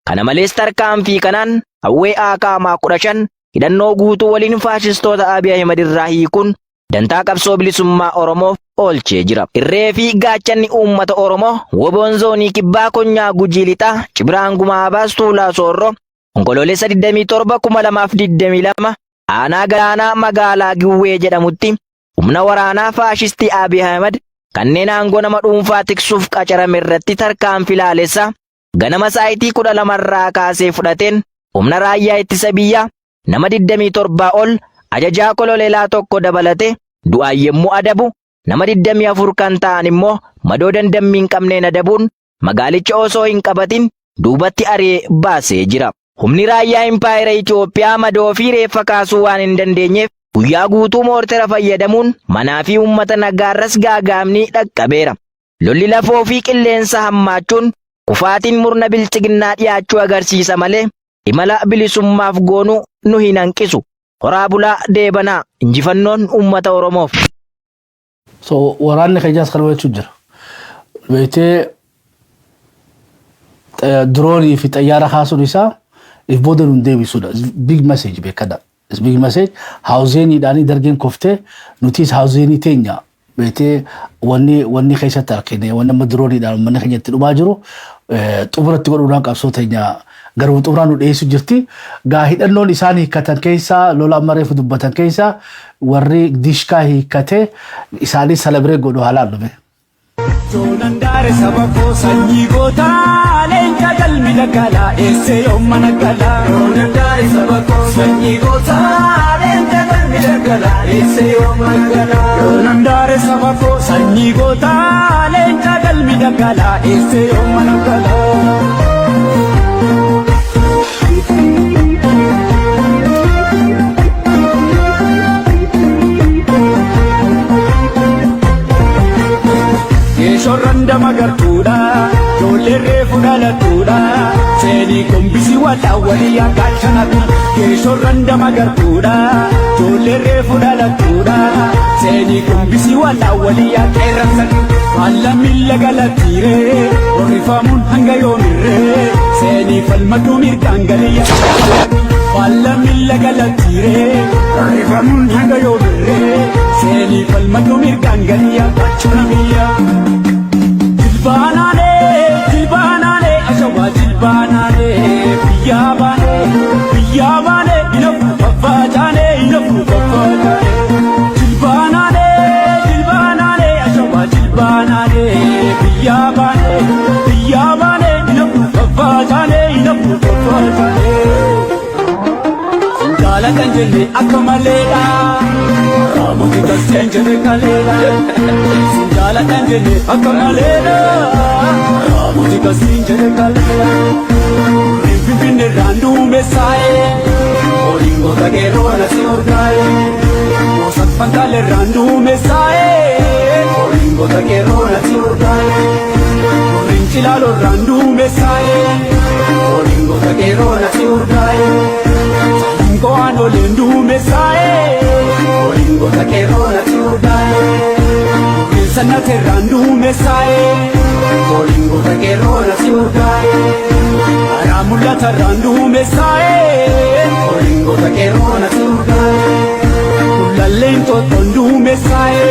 Kana malees tarkaanfii kanaan hawwee Akaamaa 15 hidhannoo guutuu waliin faashistoota Abiy Ahimad irraa hiikuun dantaa qabsoo bilisummaa Oromoof oolchee jira. Irree fi gaachanni uummata Oromoo woboon zoonii kibbaa konyaa Gujii lixaa Cibiraan Gumaa Baastuulaa Soorroo onkoloolessa 27 2022 aanaa galaanaa magaalaa Giwwee jedhamutti humna waraanaa faashistii Abiy Ahimad kanneen aangoo nama dhuunfaa tiksuuf qacarame irratti tarkaanfii laalessaa ganama saayitii 12 irraa kaasee fudhateen humna raayyaa ittisa biyyaa nama 27 ol ajajaa kololeelaa tokko dabalate du'aan yemmuu adabu nama 24 kan ta'an immoo madoo dandammi hin qabneen adabuun magaalicha osoo hin qabatin duubatti ari'ee baasee jira. Humni raayyaa Impaayera Itoophiyaa madoo fi reeffa kaasuu waan hin dandeenyeef guyyaa guutuu moortera fayyadamuun manaa fi uummata nagaarras gaagaamni dhaqqabeera. Lolli lafoo fi qilleensa hammaachuun kufaatiin murna bilchiginnaa dhiyaachuu agarsiisa malee imala bilisummaaf goonuu nu hin hanqisu. Horaa bulaa deebanaa injifannoon uummata Oromoof. So waraanni keenyaas kan hojjechuu jira. Beetee droonii fi xayyaara kaasuun isaa if booda nun deebisuudha. Big message beekadha. Big message haawuzeeniidhaanii dargeen koftee nutis haawuzeenii teenya beetee wanni keessatti argine wanni amma drooniidhaan manni keenyatti dhumaa jiru xumuratti godhuudhaan qabsoo teenya garuu xumuraan nu dhiyeessu jirti. Gaa hidhannoon isaan hiikkatan keessaa lola amma reefu dubbatan keessaa warri dishkaa hiikkatee isaanii salabiree godhu haalaan dhume. Joonandaare sabakoo sanyii gootaa leenca galmi dagalaa eessee yommana galaa. Joonandaare sabakoo sanyii gootaa leenca galmi dagalaa eessee yommana galaa. Joonandaare sabakoo sanyii gootaa leenca galmi dagalaa eessee yommana galaa. gartuudha seenii kumbisi walaa waliyaa gaachanatu geeshorran dama gartuudha joollee reefu dhalattuudha seenii kumbisi walaa waliyaa qeerransatu alla milla galatiire horrifamuun hanga yoomirre seenii falmatu mirgaan galiyaa alla milla galatiire horrifamuun hanga yoomirre seenii falmatu mirgaan galiyaa gaachana biyyaa jilbaanaane ashawaa jilbaanaane biyyaa baane inafu faffaataane jilbaanaane ashawaa jilbaanaane biyyaa baane inafu faffaataane Sindala kan jenne akka maleedha Raamoti kaseen jedhe kaleedha Sindala kan jenne akka maleedha Raamoti kaseen jedhe kaleedha Rinfinfinne raanduume saa'e Olingoota geeroo nasi urgaa'e Moosak fantaale raanduume saa'e Olingoota geeroo nasi urgaa'e Rincilaalo raanduume saa'e Olingoota geeroo nasi urgaa'e Ngoano lendume sae Olingo takero na tiurdae Wilsana terrandume sae Olingo takero na tiurdae Aramula terrandume sae Olingo takero na tiurdae Kulalento tondume sae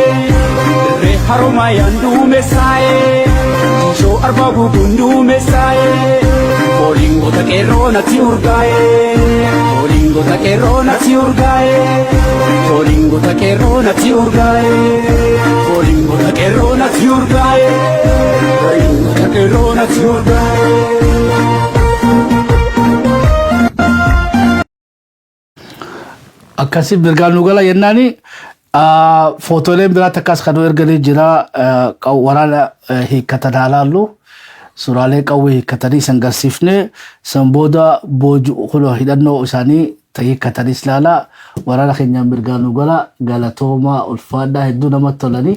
Re haroma yandume sae Tisho arbabu gundume sae Olingo takero na tiurdae Olingo takero na tiurgae Olingo takero na tiurgae Olingo takero na tiurgae Olingo takero na tiurgae akkasi mirgaan nu gala yennaani footoleen biraa takkaas kan erganii jira waraana hiikkatan haalaallu suuraalee qawwee hiikkatanii san garsiifne san booda hidhannoo isaanii hiikkatanis laala waraana keenyaan mirgaan nu gala galatoomaa ulfaadhaa hedduu namatti tolanii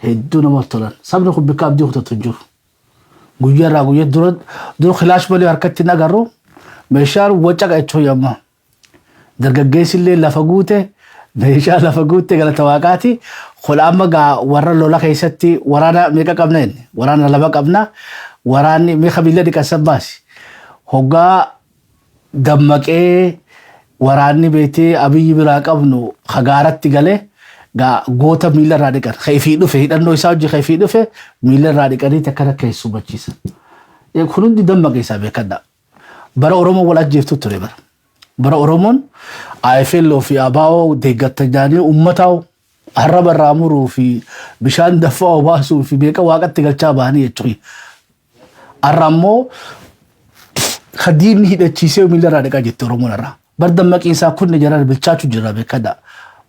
hedduu namatti tolan sabni kun bikka abdii kutatu jiru guyyaarraa guyyaa dura khilaash malee harkatti nagarru meeshaan waca qa'achuu yamma dargaggeessi illee lafa guute meeshaa lafa guute galata waaqaati kula amma gaa warra lola keessatti waraana meeqa qabna inni waraana lama qabna waraanni meeqa biyya dhiqasan baasi hoggaa dammaqee waraanni beetee abiyyi biraa qabnu hagaaratti galee gaa goota miila irraa dhiqan keefii dhufe hidhannoo isaa hojii keefii dhufe miila irraa dhiqanii akkana keessu bachiisan kun hundi dammaqee isaa beekadha bara Oromoo wal ajjeeftu ture bara Oromoon AFL fi ABO deeggartanii ummataw arraba irraa muruu fi bishaan dafaa baasuu fi beeka waaqatti galchaa bahanii jechuudha arrammoo khadiimni hidhachiisee miila irraa dhiqaa jette Oromoon irraa bar dammaqiinsaa kun jaran bilchaachuu jira beekadha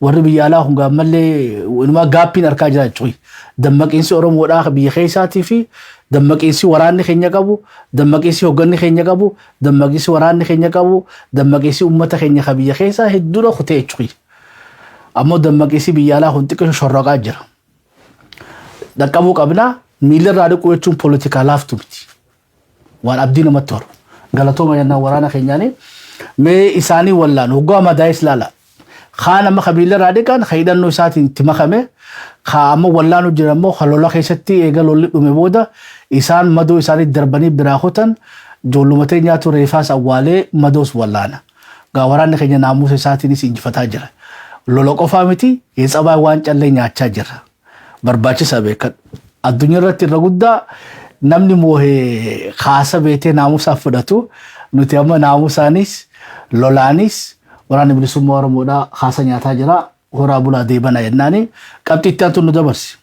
warri biyya alaa hungaa mallee walumaa gaappiin arkaa jira jechuudha dammaqiinsi Oromoodhaa biyya keessaatii fi dammaqiinsi waraanni keenya qabu dammaqiinsi hogganni keenya qabu dammaqiinsi waraanni keenya qabu dammaqiinsi ummata keenya biyya keessaa hedduudha kutee jechuudha ammoo dammaqiinsi biyya alaa hundi xiqqoo shorroqaa jira dhaqqabuu qabna miila irraa dhiquu jechuun poolitikaa laaftu miti waan abdii namatti horu galatooma yennaa waraana keenyaanii mee isaanii wallaan hoggaa madaa'is laala kaan amma miila irraa dhiqan hidhannoo isaatiin itti makame amma wallaanu jira ammoo halola keessatti eega lolli dhume booda isaan madoo isaanii darbanii biraa hotan joollumatee nyaatu reefaas awwaalee madoos wallaana gaa waraanni keenya naamusa isaatiinis injifataa jira lola qofaa miti yeetsabaa waan callee nyaachaa jira barbaachisa beekan addunyaa irratti irra guddaa namni moohee kaasa beetee naamusaaf fudhatu nuti amma naamusaanis lolaanis waraanni bilisummaa Oromoodhaa kaasa nyaataa jira horaa bulaa deebana yennaani qabxii itti aantu nu dabarsi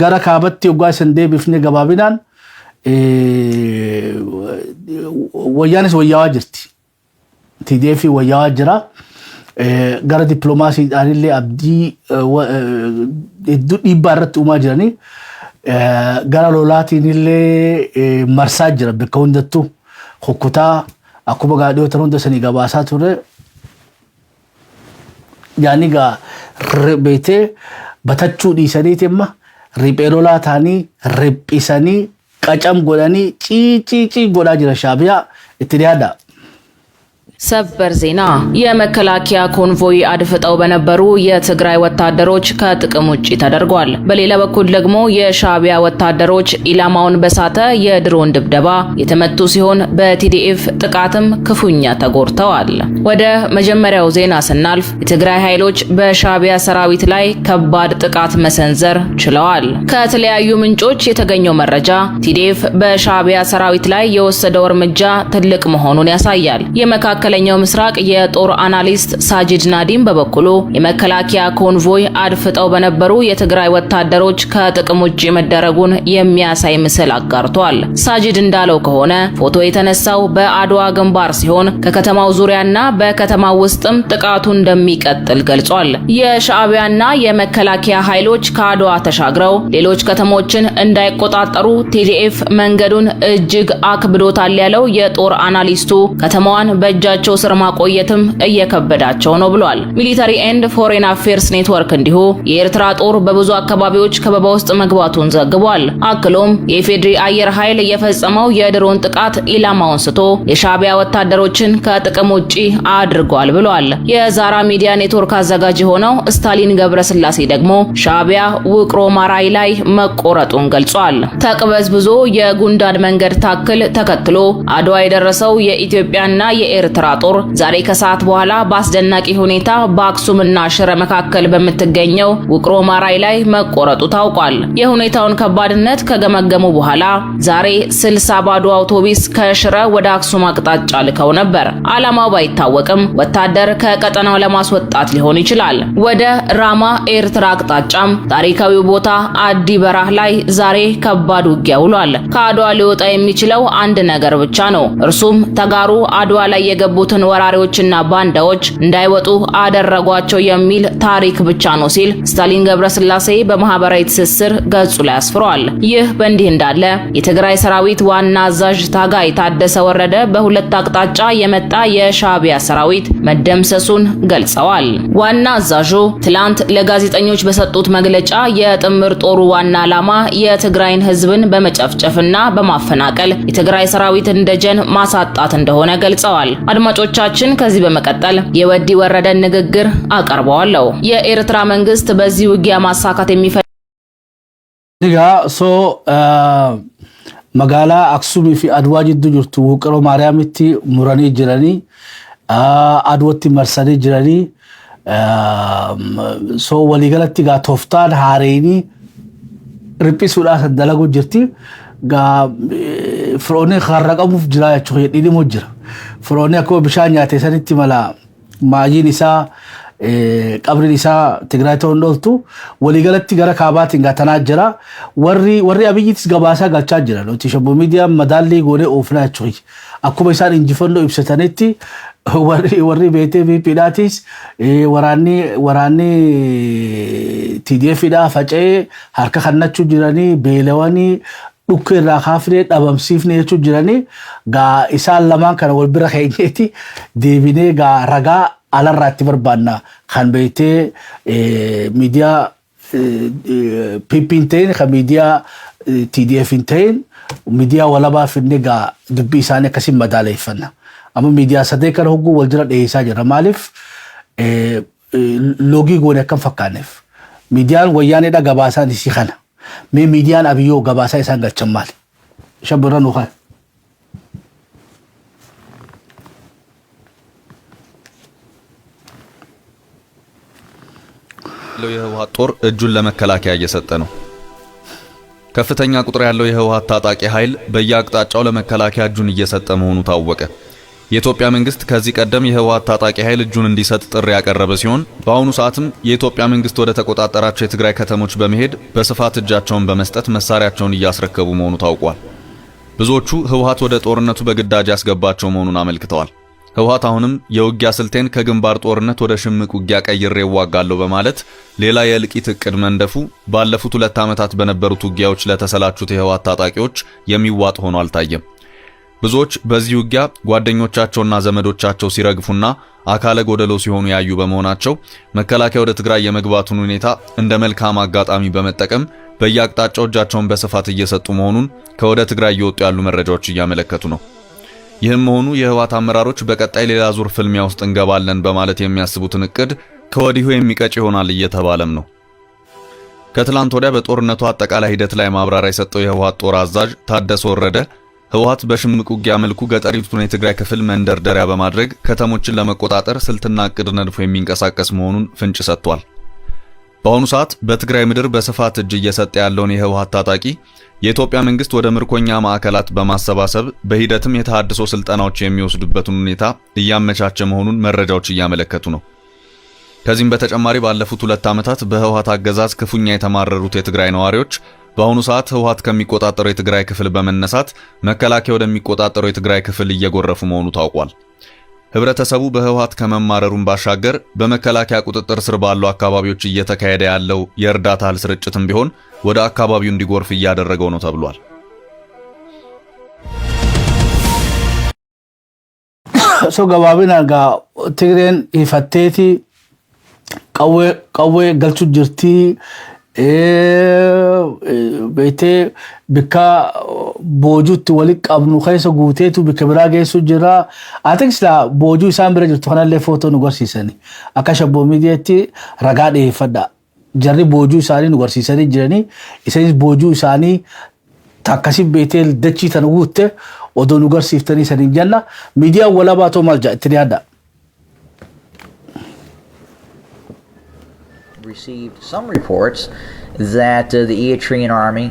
gara kaabatti hoggaa isin deebifne gabaabinaan wayyaanis wayyaawaa jirti TDF wayyaawaa jira gara dippiloomaasiidhaan illee abdii hedduu dhiibbaa irratti uumaa jiranii gara lolaatiin illee marsaa jira bakka hundattuu kukkutaa akkuma gaadhiyoota hunda sanii gabaasaa ture yaani gaa beetee batachuu dhiisaniiti amma ሪጴሎላ ታኒ ሪጲሰኒ ቀጨም ጎዳኒ ጪ ጎዳ ጅረ ሻዕቢያ እትዲያዳ ሰበር ዜና የመከላከያ ኮንቮይ አድፍጠው በነበሩ የትግራይ ወታደሮች ከጥቅም ውጪ ተደርጓል። በሌላ በኩል ደግሞ የሻዕቢያ ወታደሮች ኢላማውን በሳተ የድሮን ድብደባ የተመቱ ሲሆን በቲዲኤፍ ጥቃትም ክፉኛ ተጎድተዋል። ወደ መጀመሪያው ዜና ስናልፍ የትግራይ ኃይሎች በሻዕቢያ ሰራዊት ላይ ከባድ ጥቃት መሰንዘር ችለዋል። ከተለያዩ ምንጮች የተገኘው መረጃ ቲዲኤፍ በሻዕቢያ ሰራዊት ላይ የወሰደው እርምጃ ትልቅ መሆኑን ያሳያል። የመካከለኛው ምስራቅ የጦር አናሊስት ሳጂድ ናዲም በበኩሉ የመከላከያ ኮንቮይ አድፍጠው በነበሩ የትግራይ ወታደሮች ከጥቅም ውጪ መደረጉን የሚያሳይ ምስል አጋርቷል። ሳጂድ እንዳለው ከሆነ ፎቶ የተነሳው በአድዋ ግንባር ሲሆን ከከተማው ዙሪያና በከተማው ውስጥም ጥቃቱ እንደሚቀጥል ገልጿል። የሻዕቢያና የመከላከያ ኃይሎች ከአድዋ ተሻግረው ሌሎች ከተሞችን እንዳይቆጣጠሩ ቲዲኤፍ መንገዱን እጅግ አክብዶታል ያለው የጦር አናሊስቱ ከተማዋን በእጃቸው ስር ማቆየትም እየከበዳቸው ነው ብሏል። ሚሊታሪ ኤንድ ፎሬን አፌርስ ኔትወርክ እንዲሁ የኤርትራ ጦር በብዙ አካባቢዎች ከበባ ውስጥ መግባቱን ዘግቧል። አክሎም የኢፌድሪ አየር ኃይል የፈጸመው የድሮን ጥቃት ኢላማውን ስቶ የሻዕቢያ ወታደሮችን ከጥቅም ውጪ አድርጓል ብሏል። የዛራ ሚዲያ ኔትወርክ አዘጋጅ የሆነው ስታሊን ገብረስላሴ ደግሞ ሻዕቢያ ውቅሮ ማራይ ላይ መቆረጡን ገልጿል። ተቅበዝብዞ የጉንዳን መንገድ ታክል ተከትሎ አድዋ የደረሰው የኢትዮጵያና የኤርትራ ጦር ዛሬ ከሰዓት በኋላ በአስደናቂ ሁኔታ በአክሱምና ሽረ መካከል በምትገኘው ውቅሮ ማራይ ላይ መቆረጡ ታውቋል። የሁኔታውን ከባድነት ከገመገሙ በኋላ ዛሬ 60 ባዶ አውቶቡስ ከሽረ ወደ አክሱም አቅጣጫ ልከው ነበር። ዓላማው ባይታወቅም ወታደር ከቀጠናው ለማስወጣት ሊሆን ይችላል። ወደ ራማ ኤርትራ አቅጣጫም ታሪካዊው ቦታ አዲ በራህ ላይ ዛሬ ከባድ ውጊያ ውሏል። ከአድዋ ሊወጣ የሚችለው አንድ ነገር ብቻ ነው። እርሱም ተጋሩ አድዋ ላይ የገቡትን ወራሪዎችና ባንዳዎች እንዳይወጡ አደረጓቸው የሚል ታሪክ ብቻ ነው ሲል ስታሊን ገብረስላሴ በማህበራዊ ትስስር ገጹ ላይ አስፍሯል። ይህ በእንዲህ እንዳለ የትግራይ ሰራዊት ዋና አዛዥ ታጋይ ታደሰ ወረደ በሁለት አቅጣጫ የመጣ የሻዕቢያ ሰራዊት መደምሰሱን ገልጸዋል። ዋና አዛዡ ትላንት ለጋዜጠኞች በሰጡት መግለጫ የጥምር ጦሩ ዋና ዓላማ የትግራይን ህዝብን በመጨፍጨፍና በማፈናቀል የትግራይ ሰራዊትን ደጀን ማሳጣት እንደሆነ ገልጸዋል። አድማጮቻችን ከዚህ በመቀጠል የወዲ ወረደን ንግግር አቀርበዋለሁ። የኤርትራ መንግስት በዚህ ውጊያ ማሳካት የሚፈልገው መጋላ አክሱም ፊ አድዋ ጅዱ ጅርቱ ውቅሮ ማርያምቲ ሙራኒ ጅራኒ አድወቲ መርሰኒ ጅራኒ ወሊገለቲ ጋ ቶፍታን ሃሬኒ ሪጲሱዳ ሰደለጉ ጅርቲ ጋ ፍሮኔ ኸረቀሙፍ ጅራያችሁ የዲዲሞ ጅራ ፍሮኔ አኮ ብሻኛ ተሰንቲ መላ ማጂን ኢሳ ቀብሪን ኢሳ ትግራይ ተወንዶልቱ ወሊገለቲ ገረ ካባቲን ጋ ተናጀራ ወሪ አብይትስ ገባሳ ጋቻ ጅራ ነው ቲሸቦ ሚዲያ መዳሊ ጎኔ ኦፍላችሁ አኮ በሳን እንጂፈንዶ ኢብሰተነቲ ወሪ ቤቴ ቢፒዳቲስ ወራኒ ቲዲኤፍ ዳ ፈጨ ሀርከ ከነቹ ጅራኒ ቤለዋኒ ዱክራ ካፍሬ ዳበምሲፍኔ ቹ ጅራኒ ጋ ኢሳን ለማን ከነ ወልብረ ኸይኔቲ ዴቪኔ ጋ ረጋ አለራቲ በርባና ካን ቤቴ ሚዲያ ፒፒንቴን ከሚዲያ ቲዲኤፍ ኢንቴን ሚዲያ ወለባ ፍኔ ጋ ድቢ ኢሳኔ ከሲም መዳለ ይፈና አሙ ሚዲያ ሰደ ከነ ሁጉ ወልጅራ ዴሳ ጀራ ማሊፍ ሎጊ ጎነ ከን ፈካነፍ ሚዲያን ወያኔ ዳ ገባሳን ሲኸና ሚዲያን አብዮ ገባሳ ኢሳን ገቸማል ሸብረን ወኻ የህወሓት ጦር እጁን ለመከላከያ እየሰጠ ነው። ከፍተኛ ቁጥር ያለው የህወሓት ታጣቂ ኃይል በየአቅጣጫው ለመከላከያ እጁን እየሰጠ መሆኑ ታወቀ። የኢትዮጵያ መንግስት ከዚህ ቀደም የህወሓት ታጣቂ ኃይል እጁን እንዲሰጥ ጥሪ ያቀረበ ሲሆን በአሁኑ ሰዓትም የኢትዮጵያ መንግስት ወደ ተቆጣጠራቸው የትግራይ ከተሞች በመሄድ በስፋት እጃቸውን በመስጠት መሳሪያቸውን እያስረከቡ መሆኑ ታውቋል። ብዙዎቹ ህወሓት ወደ ጦርነቱ በግዳጅ ያስገባቸው መሆኑን አመልክተዋል። ህወሓት አሁንም የውጊያ ስልቴን ከግንባር ጦርነት ወደ ሽምቅ ውጊያ ቀይሬ እዋጋለሁ በማለት ሌላ የእልቂት እቅድ መንደፉ ባለፉት 2 ዓመታት በነበሩት ውጊያዎች ለተሰላቹት የህወሓት ታጣቂዎች የሚዋጥ ሆኖ አልታየም። ብዙዎች በዚህ ውጊያ ጓደኞቻቸውና ዘመዶቻቸው ሲረግፉና አካለ ጎደሎ ሲሆኑ ያዩ በመሆናቸው መከላከያ ወደ ትግራይ የመግባቱን ሁኔታ እንደ መልካም አጋጣሚ በመጠቀም በየአቅጣጫው እጃቸውን በስፋት እየሰጡ መሆኑን ከወደ ትግራይ እየወጡ ያሉ መረጃዎች እያመለከቱ ነው። ይህም መሆኑ የህወሓት አመራሮች በቀጣይ ሌላ ዙር ፍልሚያ ውስጥ እንገባለን በማለት የሚያስቡትን እቅድ ከወዲሁ የሚቀጭ ይሆናል እየተባለም ነው። ከትላንት ወዲያ በጦርነቱ አጠቃላይ ሂደት ላይ ማብራሪያ የሰጠው የህወሓት ጦር አዛዥ ታደሰ ወረደ ህወሓት በሽምቅ ውጊያ መልኩ ገጠሪቱን የትግራይ ክፍል መንደርደሪያ በማድረግ ከተሞችን ለመቆጣጠር ስልትና እቅድ ነድፎ የሚንቀሳቀስ መሆኑን ፍንጭ ሰጥቷል። በአሁኑ ሰዓት በትግራይ ምድር በስፋት እጅ እየሰጠ ያለውን የህወሓት ታጣቂ የኢትዮጵያ መንግስት ወደ ምርኮኛ ማዕከላት በማሰባሰብ በሂደትም የተሃድሶ ስልጠናዎች የሚወስዱበትን ሁኔታ እያመቻቸ መሆኑን መረጃዎች እያመለከቱ ነው። ከዚህም በተጨማሪ ባለፉት 2 ዓመታት በህወሓት አገዛዝ ክፉኛ የተማረሩት የትግራይ ነዋሪዎች በአሁኑ ሰዓት ህወሓት ከሚቆጣጠረው የትግራይ ክፍል በመነሳት መከላከያ ወደሚቆጣጠረው የትግራይ ክፍል እየጎረፉ መሆኑ ታውቋል። ህብረተሰቡ በህወሓት ከመማረሩን ባሻገር በመከላከያ ቁጥጥር ስር ባሉ አካባቢዎች እየተካሄደ ያለው የእርዳታ እህል ስርጭትም ቢሆን ወደ አካባቢው እንዲጎርፍ እያደረገው ነው ተብሏል። ገባቢና ጋ ትግሬን ይፈቴቲ ቀዌ ገልቹ ጅርቲ ቤቴ ብካ ቦጁት ወሊቅ ቀብኑ ከይሰ ጉቴቱ ብክብራ ገይሱ ጅራ አትክስላ ቦጁ ኢሳን ብረ ጅርቱ ከናለ ፎቶ ንጎርሲሰኒ አካሸቦ ሚዲያቲ ረጋዴ ፈዳ ጀሪ ቦጁ ኢሳኒ ንጎርሲሰኒ ጅረኒ ኢሰኒስ ቦጁ ኢሳኒ ታካሲ ቤቴ ደቺ ተንጉቴ ኦዶ ንጎርሲፍተኒ ሰኒ ጀና ሚዲያ ወላባቶ ማልጃ ትሪያዳ received some reports that the Eritrean army,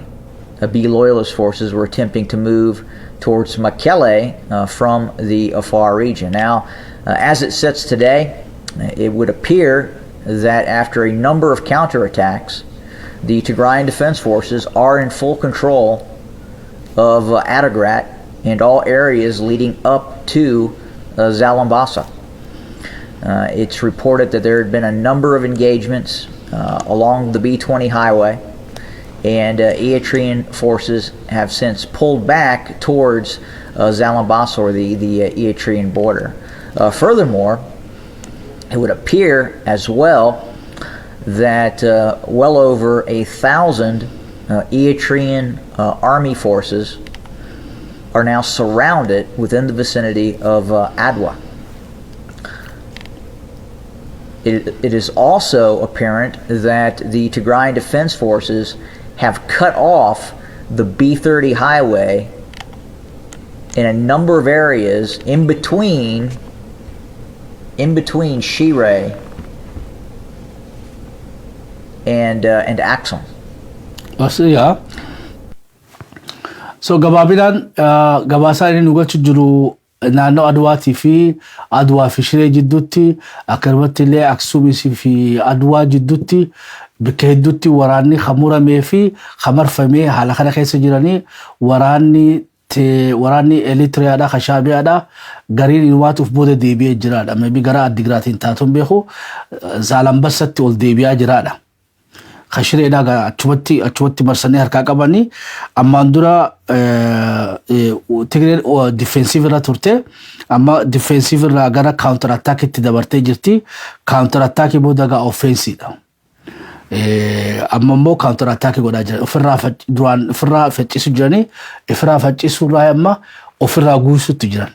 B loyalist forces, were attempting to move towards Mekelle from the Afar region. Now, as it sits today, it would appear that after a number of counterattacks, the Tigrayan Defense Forces are in full control of Adigrat and all areas leading up to Zalambasa. It's reported that there had been a number of engagements along the B20 highway, and Eritrean forces have since pulled back towards Zalambasa, or the Eritrean border. Furthermore, it would appear as well that well over 1,000 Eritrean army forces are now surrounded within the vicinity of Adwa. It is also apparent that the Tigrayan Defense Forces have cut off the B30 highway in a number of areas in between Shire and Axum. Yeah. So gababilan gabasa ini nugochu juru naannoo Adwaatii fi Adwaa fi Shiree jidduutti akkasumatti illee Aksuumis fi Adwaa jidduutti bakka hedduutti waraanni hamuramee fi hamarfamee haala kana keessa jiranii waraanni Eritreyaadha Shaabiyaadha gariin ilmaatuuf booda deebi'ee jiraadha. Maybe gara Addigraatiin taatuun beeku Zaalambasatti ol deebi'aa jiraadha. Kashireedha achumatti marsanii harkaa qabanii ammaan dura Tigreen defensive irra turte amma defensive irraa gara counter attack itti dabartee jirti. Counter attack booda gaa offensive dha. Amma immoo counter attack godhaa jiran ofirraa faccisu jiranii ofirraa faccisu irraa amma ofirraa guusuutti jiran.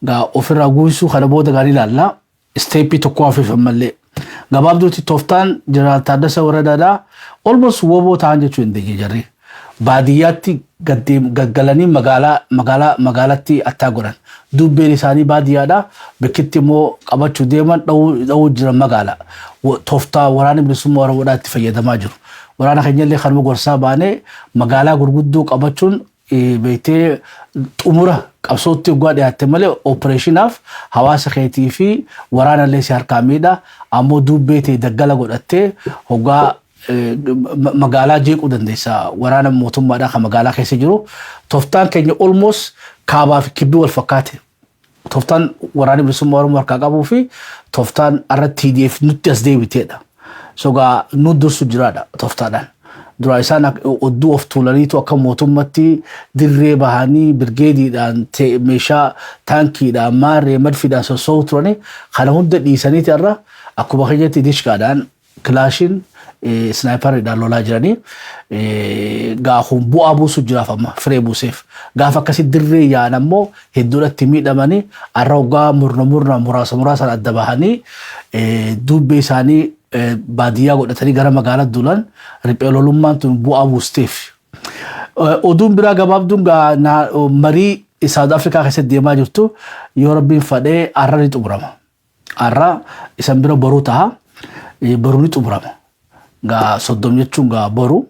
Gaa ofirraa guusuu kana booda gaa ilaalla steepii tokko hafiifan mallee. Gabaabduutti tooftaan Jeneraal Taaddasee Waradaadhaa almost woboo ta'an jechuu hin dandeenye jarri. Baadiyyaatti gaggalanii magaalatti attaa godhan. Dubbeen isaanii baadiyyaadhaa bakkitti immoo qabachuu deeman dha'uu jiran magaala. Tooftaa waraana bilisummaa Oromoodhaa itti fayyadamaa jiru. Waraana keenyallee kanuma gorsaa baanee magaalaa gurguddoo qabachuun beektee xumura qabsootti ugaa dhiyaatte malee opereeshinaaf hawaasa keetii fi waraanallee si harkaa miidha. Ammoo dubbee ta'e daggala godhattee hoggaa magaalaa jeequu dandeessa. Waraana mootummaadhaa kan magaalaa keessa jiru. Tooftaan keenya almost kaabaa fi kibbii wal fakkaate. Tooftaan waraana bilisummaa Oromoo harkaa qabuu fi tooftaan irra TDF nutti as deebiteedha. Sogaa nu dursu jiraadha tooftaadhaan. Dura isaan odduu of tuulaniitu akka mootummatti dirree bahanii birgeediidhaan meeshaa taankiidhaan maarree madfiidhaan sossoo'u turani kana hunda dhiisaniiti irra akkuma keenyatti dishkaadhaan kilaashin snaayiparidhaan lolaa jiranii gaafa bu'aa buusu jiraaf amma firee buuseef gaafa akkasii dirree yaa'an ammoo hedduudhatti miidhamanii har'a hoggaa muraasa adda bahanii dubbee isaanii baadiyyaa godhatanii gara magaalaa duulan riphee lolummaan tun bu'aa buusteef. Oduun biraa gabaabduun marii South Africa keessatti deemaa jirtu yoo rabbiin fadhee har'a ni xumurama. Har'a isan bira boruu ta'a. Boruu ni xumurama. Gaa soddom jechuun gaa boruu.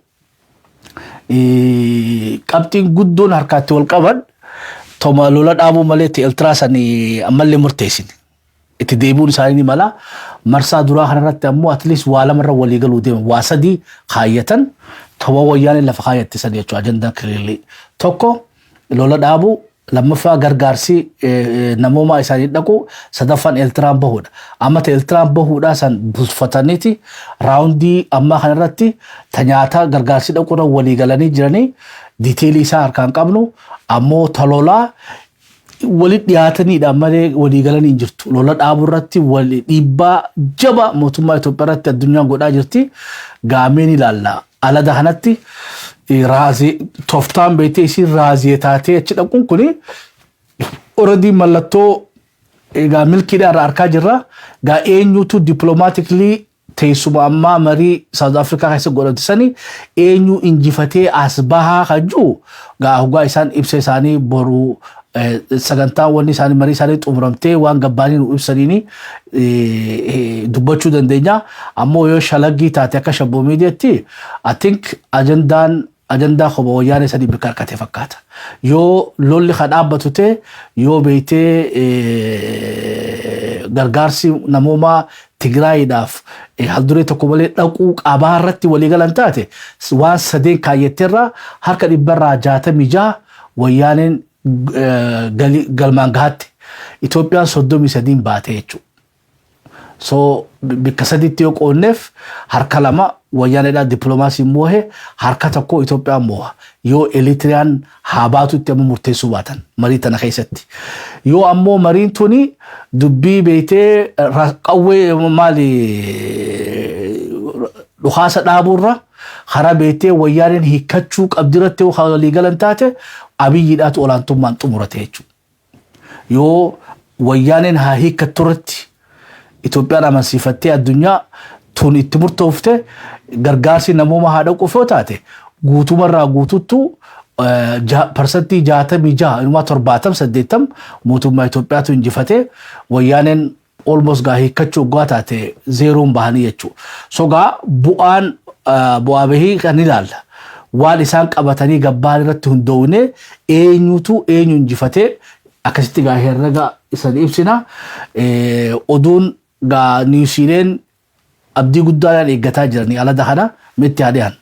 Qabxiin guddoon harkaatti wal qaban toma lola dhaabuu malee Eertiraa sanii ammallee murteessin. Itti deebi'uun isaanii ni mala. Marsaa duraa kanarratti ammoo at least waa lamarra walii galuu deeman. Waa sadii kaayyatan toma wayyaanee lafa kaayattisan jechuudha ajandaan kiriillee. Tokko lola dhaabuu lammaffaa gargaarsi namoomaa isaanii dhaqu sadaffaan Eertiraan bahuudha. Amma Eertiraan bahuudha san busfataniiti raawundii ammaa kanarratti nyaata gargaarsi dhaquudha walii galanii jiranii diiteelii isaa harkaan qabnu ammoo talolaa walitti dhiyaataniidha malee walii galanii hin jirtu. Lola dhaabuu irratti dhiibbaa jaba mootummaa Itoophiyaa irratti addunyaan godhaa jirti. Gaameen ilaalla. Alada kanatti raazii toftaan beekte isin raazii taatee achi dhaquun kuni already mallattoo egaa milkiidhaan harkaa jirra. Gaa eenyutu diplomaatikilii teessuma ammaa marii South Africa keessa godhatisanii eenyu injifatee as bahaa kajuu gaa hoggaa isaan ibsa isaanii boruu sagantaan wanni isaanii marii isaanii xumuramtee waan gabbaanii nu ibsaniini dubbachuu dandeenya. Ammoo yoo shalaggii taate akka shabboo miidiyaatti I think ajandaa kophaa wayyaanee sadii bika harkatee fakkaata. Yoo lolli kan dhaabbatu ta'e yoo beeytee gargaarsi namoomaa Tigraayiidhaaf halduree tokko malee dhaquu qabaa irratti walii galan taate waan sadeen kaayyatteerraa harka 166 wayyaaneen galmaan gahaatti Itoophiyaan 33 baate jechuudha. So bikka sadiitti yoo qoonneef harka lama wayyaaneedhaan dippiloomaasii moohe harka tokko Itoophiyaan mooha. Yoo Eritiriyaan haa baatutti ammoo murteessuu baatan marii tana keessatti. Yoo ammoo mariin tuni dubbii beeytee qawwee maali dhukaasa dhaabuurra karaa beeytee wayyaaneen hiikkachuu qabdirratti walii galan taate abiyyiidhaatu olaantummaan xumurate jechuudha. Yoo wayyaaneen haa hiikkatturratti Itoophiyaan amansiifattee addunyaa tun itti murtoofte gargaarsi namooma haa dhaquuf yoo taate guutumarraa guututtu parsantii 66 inumaa 70 mootummaa Itoophiyaatu injifatee wayyaaneen almost gaa hiikkachuu oggaa taate zeeroon bahanii jechuudha. So gaa bu'aa bahii kan ilaalla. Waan isaan qabatanii gabbaan irratti hundoofne eenyu injifatee akkasitti gaa herrega isan ibsina. Oduun gaa niwsiileen abdii guddaadhaan eeggataa jiranii alada kana mitti haadhiyan.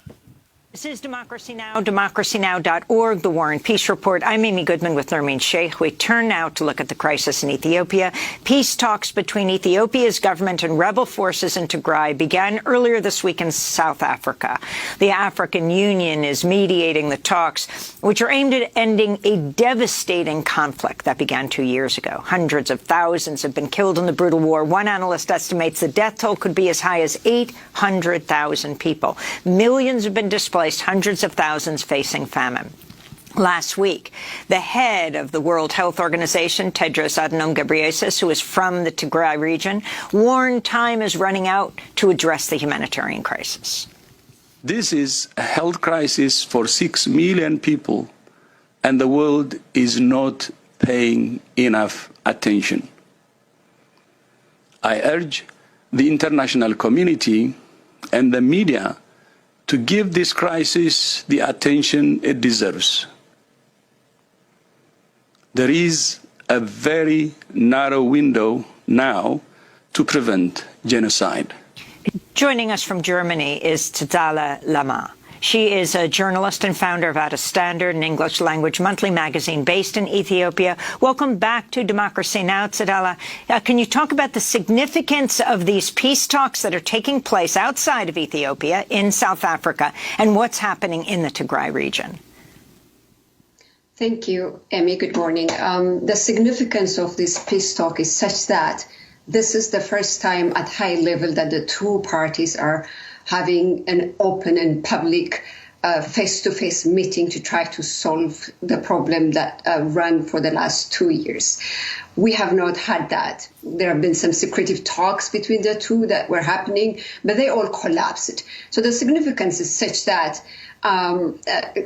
This is Democracy Now!, democracynow.org, The War and Peace Report. I'm Amy Goodman with Nermeen Sheikh. We turn now to look at the crisis in Ethiopia. Peace talks between Ethiopia's government and rebel forces in Tigray began earlier this week in South Africa. The African Union is mediating the talks, which are aimed at ending a devastating conflict that began 2 years ago. Hundreds of thousands have been killed in the brutal war. One analyst estimates the death toll could be as high as 800,000 people. Millions have been displaced. Hundreds of thousands facing famine. Last week, the head of the World Health Organization, Tedros Adhanom Ghebreyesus, who is from the Tigray region, warned time is running out to address the humanitarian crisis. This is a health crisis for 6 million people, and the world is not paying enough attention. I urge the international community and the media to give this crisis the attention it deserves. There is a very narrow window now to prevent genocide. Joining us from Germany is Tzadala Lama. She is a journalist and founder of At a Standard, an English language monthly magazine based in Ethiopia. Welcome back to Democracy Now!, Tzadala. Can you talk about the significance of these peace talks that are taking place outside of Ethiopia in South Africa and what's happening in the Tigray region? Thank you, Emmy. Good morning. The significance of this peace talk is such that this is the first time at high level that the two parties are having an open and public face-to-face meeting to try to solve the problem that ran for the last 2 years. We have not had that. There have been some secretive talks between the two that were happening, but they all collapsed. So the significance is such that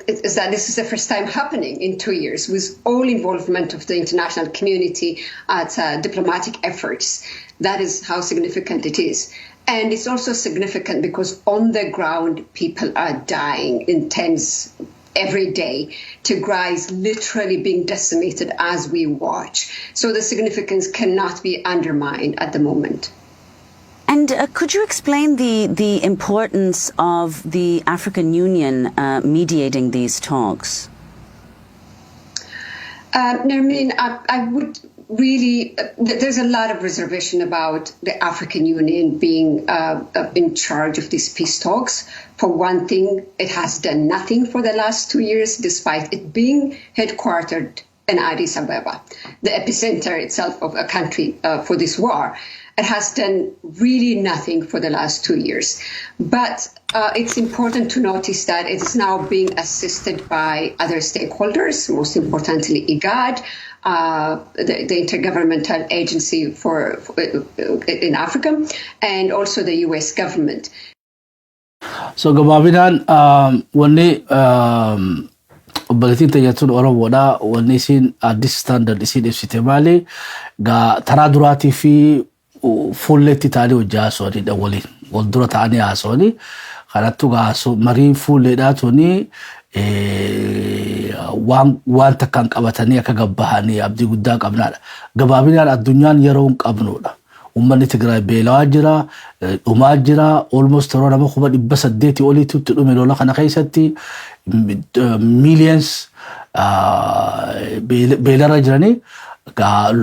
is that this is the first time happening in 2 years with all involvement of the international community at diplomatic efforts. That is how significant it is. And it's also significant because on the ground, people are dying in tens every day. Tigray is literally being decimated as we watch. So the significance cannot be undermined at the moment. And could you explain the importance of the African Union mediating these talks? Nermeen, I would really, there's a lot of reservation about the African Union being in charge of these peace talks. For one thing, it has done nothing for the last 2 years, despite it being headquartered in Addis Ababa, the epicenter itself of a country for this war. It has done really nothing for the last 2 years. But it's important to notice that it is now being assisted by other stakeholders, most importantly IGAD, the Intergovernmental Agency in Africa, and also the US government. So gabaabinaan wanni obbaleetiin tajaajiltuun Oromoodha wanni isin addis standard isin ibsite maali gaa taraa duraatii fi fuulleetti taanii hojjaa haasawaniidha waliin wal dura ta'anii haasawanii kanattu gaa mariin fuulleedhaa tuni waan takkaan qabatanii akka gabbahanii abdii guddaa qabnaadha. Gabaabinaan addunyaan yeroo hin qabnuudha. Ummanni Tigraay beelawaa jira, dhumaa jira, almost yeroo nama 800 oliitti dhume lola kana keessatti millions beelarra jiranii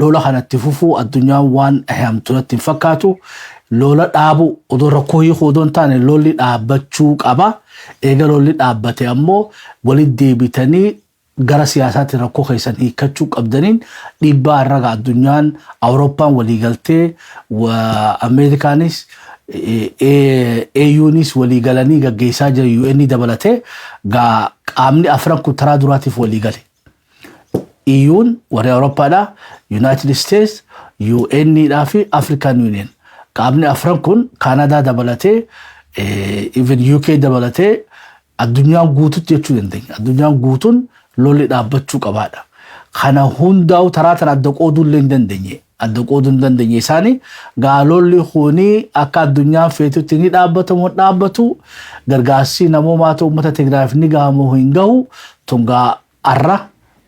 lola kanatti fufuu addunyaan waan ehamturatti fakkaatu lola dhaabu odoo rakkoo hiikuu odoon taane lolli dhaabbachuu qaba. Eega lolli dhaabbate ammoo walitti deebitanii gara siyaasaatti rakkoo keessan hiikkachuu qabdaniin dhiibbaa irra addunyaan Awurooppaan waliigaltee Ameerikaanis AUnis waliigalanii gaggeessaa jira UN dabalatee qaamni afran kun taraa duraatiif waliigale. EUn warra Awurooppaadha, United States, UN dhaa fi African Union. Qaamni afran kun Canada dabalatee even UK dabalatee addunyaan guututti jechuu dandeenya. Addunyaan guutuun lolli dhaabbachuu qabaadha. Kana hundaa'u taraa tan adda qooduu illee hin dandeenye. Adda qooduu hin dandeenye isaanii gaa lolli kuni akka addunyaan feetutti ni dhaabbatamu dhaabbatu gargaarsi namoomaa ta'u uummata Tigraayiif ni gahamu hin gahu tungaa arra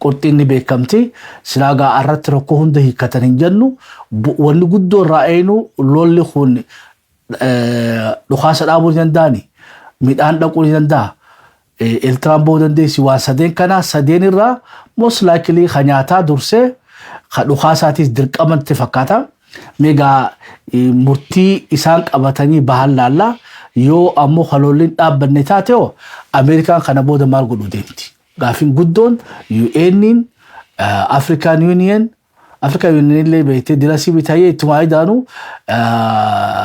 qorxiin ni beekamti silaa gaa arratti rakkoo hunda hiikkatan hin jennu wanni guddoo irraa eenu lolli kun dhukaasa dhaabuu ni danda'ani midhaan dhaquu ni danda'a. Eeltiraan ba'uu dandeessi waan sadeen kana sadeen irraa most likely kan nyaataa dursee kan dhukaasaatis dirqamatti fakkaata. Meegaa murtii isaan qabatanii bahan laallaa yoo ammoo halolliin dhaabbanne taatee Ameerikaan kana booda maal godhuu deemti. Gaafin guddoon UN'n African Union illee beektee dirasii bitayee ittuma idaanu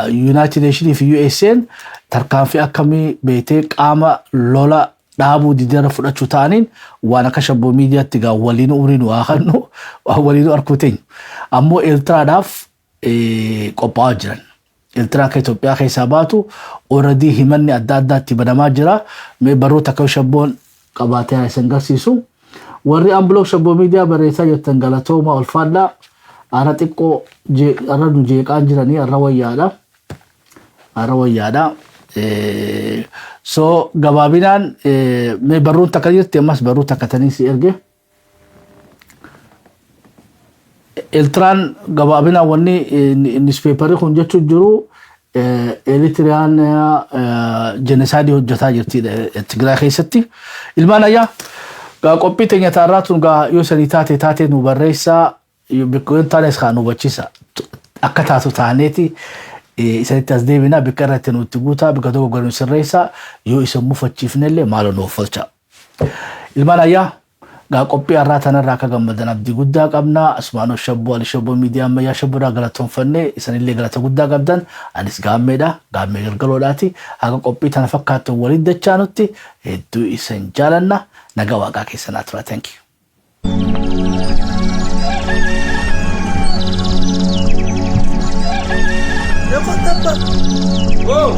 United Nations fi USN tarkaanfii akkamii beektee qaama lola dhaabuu didara fudhachuu ta'aniin waan akka shabboo miidiyaatti gaa waliin umriin waa kannu waliin arkuu teenyu. Ammoo Eeltiraadhaaf qophaa'aa jiran. Eeltiraan akka Itoophiyaa keessaa baatu already himanni adda addaatti banamaa jira. Mee baroota akka shabboon qabaatee haasan garsiisu. Warri ambuloo shabboo miidiyaa barreessaa jirtan galatooma ulfaadhaa. Ara xiqqoo ara nu jeeqaan jiranii arra wayyaadha. Arra wayyaadha. So gabaabinaan mee barruun takka jirti ammas barruu takka tanii si erge. Eeltiraan gabaabinaan wanni newspaperii kun jechuun jiru Eritiriyaan jenisaadii hojjetaa jirti Tigraay keessatti. Ilmaan ayyaa qophii teenya taarraatuun yoo sanii taate nu barreessaa bikkoon taanes kaan hubachiisa akka taatu taaneeti. Isanitti as deebinaa bikka irratti nutti guutaa bikka tokko garuu sirreessaa yoo isa mufachiifnellee maaloo nuuf falcha. Ilmaan ayyaa gaa qophii har'aa tanarraa akka gammadan abdii guddaa qabna. Asmaanoo Shabboo Alishabboo miidiyaa ammayyaa Shabboodhaa galatoonfannee isanillee galata guddaa qabdan. Anis gaammeedha gaammee galgaloodhaati. Haga qophii tana fakkaattu waliin dachaanutti hedduu isin jaalanna. Nagaa waaqaa keessanaa tura. Thank you. Whoa!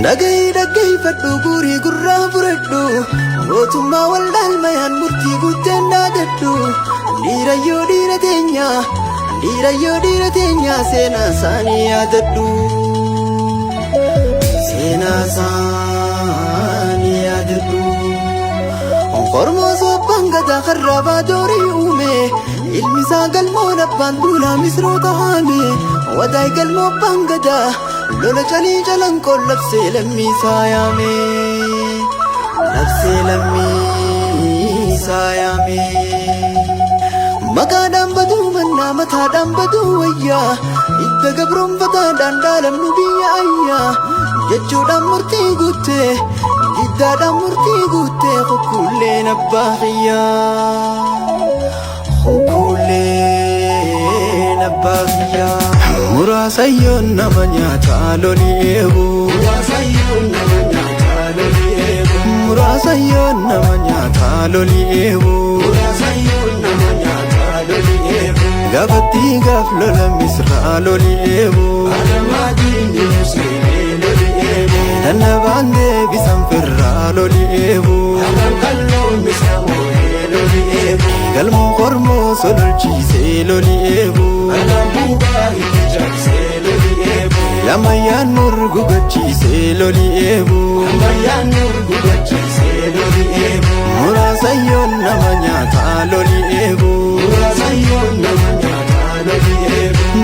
Dagai fadhu guri gurra furadhu Otuma wal dalmayan murti guddena dadhu Dirayo dira tenya sena sani adadhu Sena sani adadhu Kormo so bangada kharraba dori ume ilmi sagal mona bandula misro tahame Wadai galmo bangada Lola chali jalan ko nafse lammi sayame Maka dambadu manna mata dambadu wayya Idda gabrum fata dandalam nubiya ayya Jechu damurti gutte Idda damurti gutte Khukule nabbahiya Murasayon namanya taloli ebu Murasayon namanya taloli ebu Gabati gaflola misra loli ebu Nana bande bisam firra loli ebu Galmo kormo solol chise loli ebu Lamayan murgu gachise loli ebu Murasayon namanya taloli ebu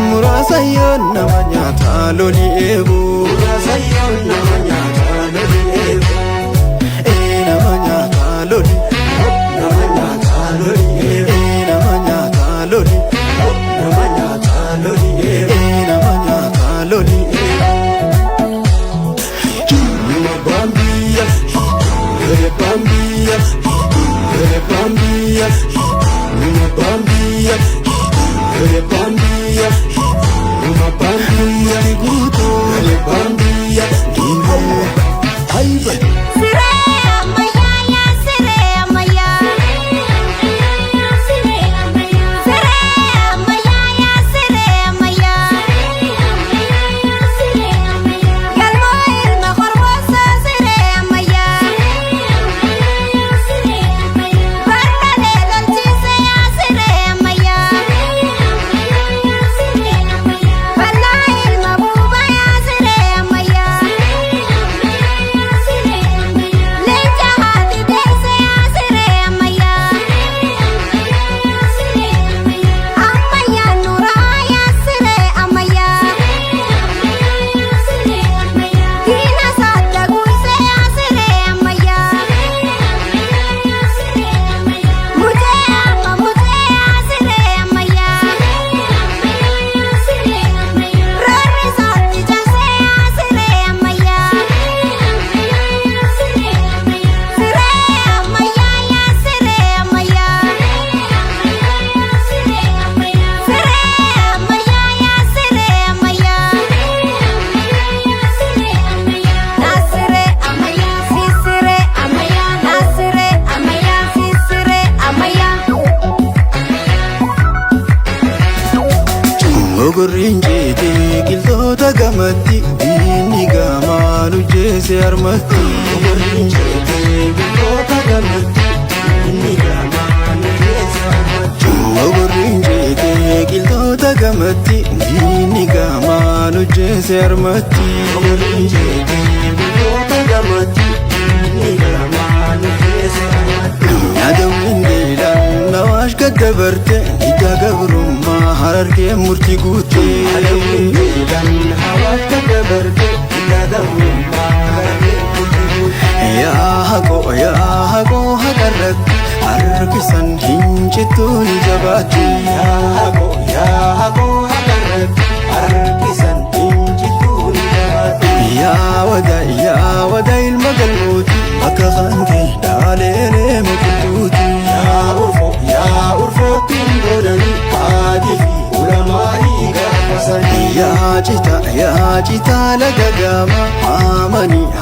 Murasayon namanya taloli ebu namanya taloli Gurrinjete kiltoota gamatti diinni gaamaanu jees armatti Gorrin jeete biltoota gamatti Inni gamaan ujjeese armatti Gorrin jeete biltoota gamatti Inni gamaan ujjeese armatti Gorrin jeete biltoota gamatti Inni gamaan ujjeese armatti Yaadamuun beelaan nawaash gaddabarte Ija gabrummaa harargee murtii guutte Yaadamuun beelaan nawaash gaddabarte Ija gabrummaa harargee murtii guutte Yaa haqoo haqarratti harkisan hin cittuun jabaatti Yaa haqoo haqarratti harkisan hin cittuun jabaatti Yaa wada ilma galmooti akka qankee dhaaleelee maqiltuuti Yaa urfoottiin godhanii haadii fi ulamaa'ii gaafasanii Yaa citaa laga gaama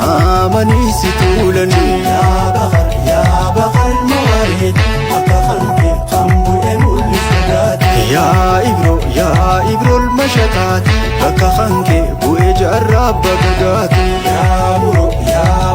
haamanii si tuulanii Yaa baqar mawaareet akka qankee kan bu'e mul'isa daati Yaa ibrool mashaqaati akka qankee bu'e jaarraa abbaa gagaati Yaa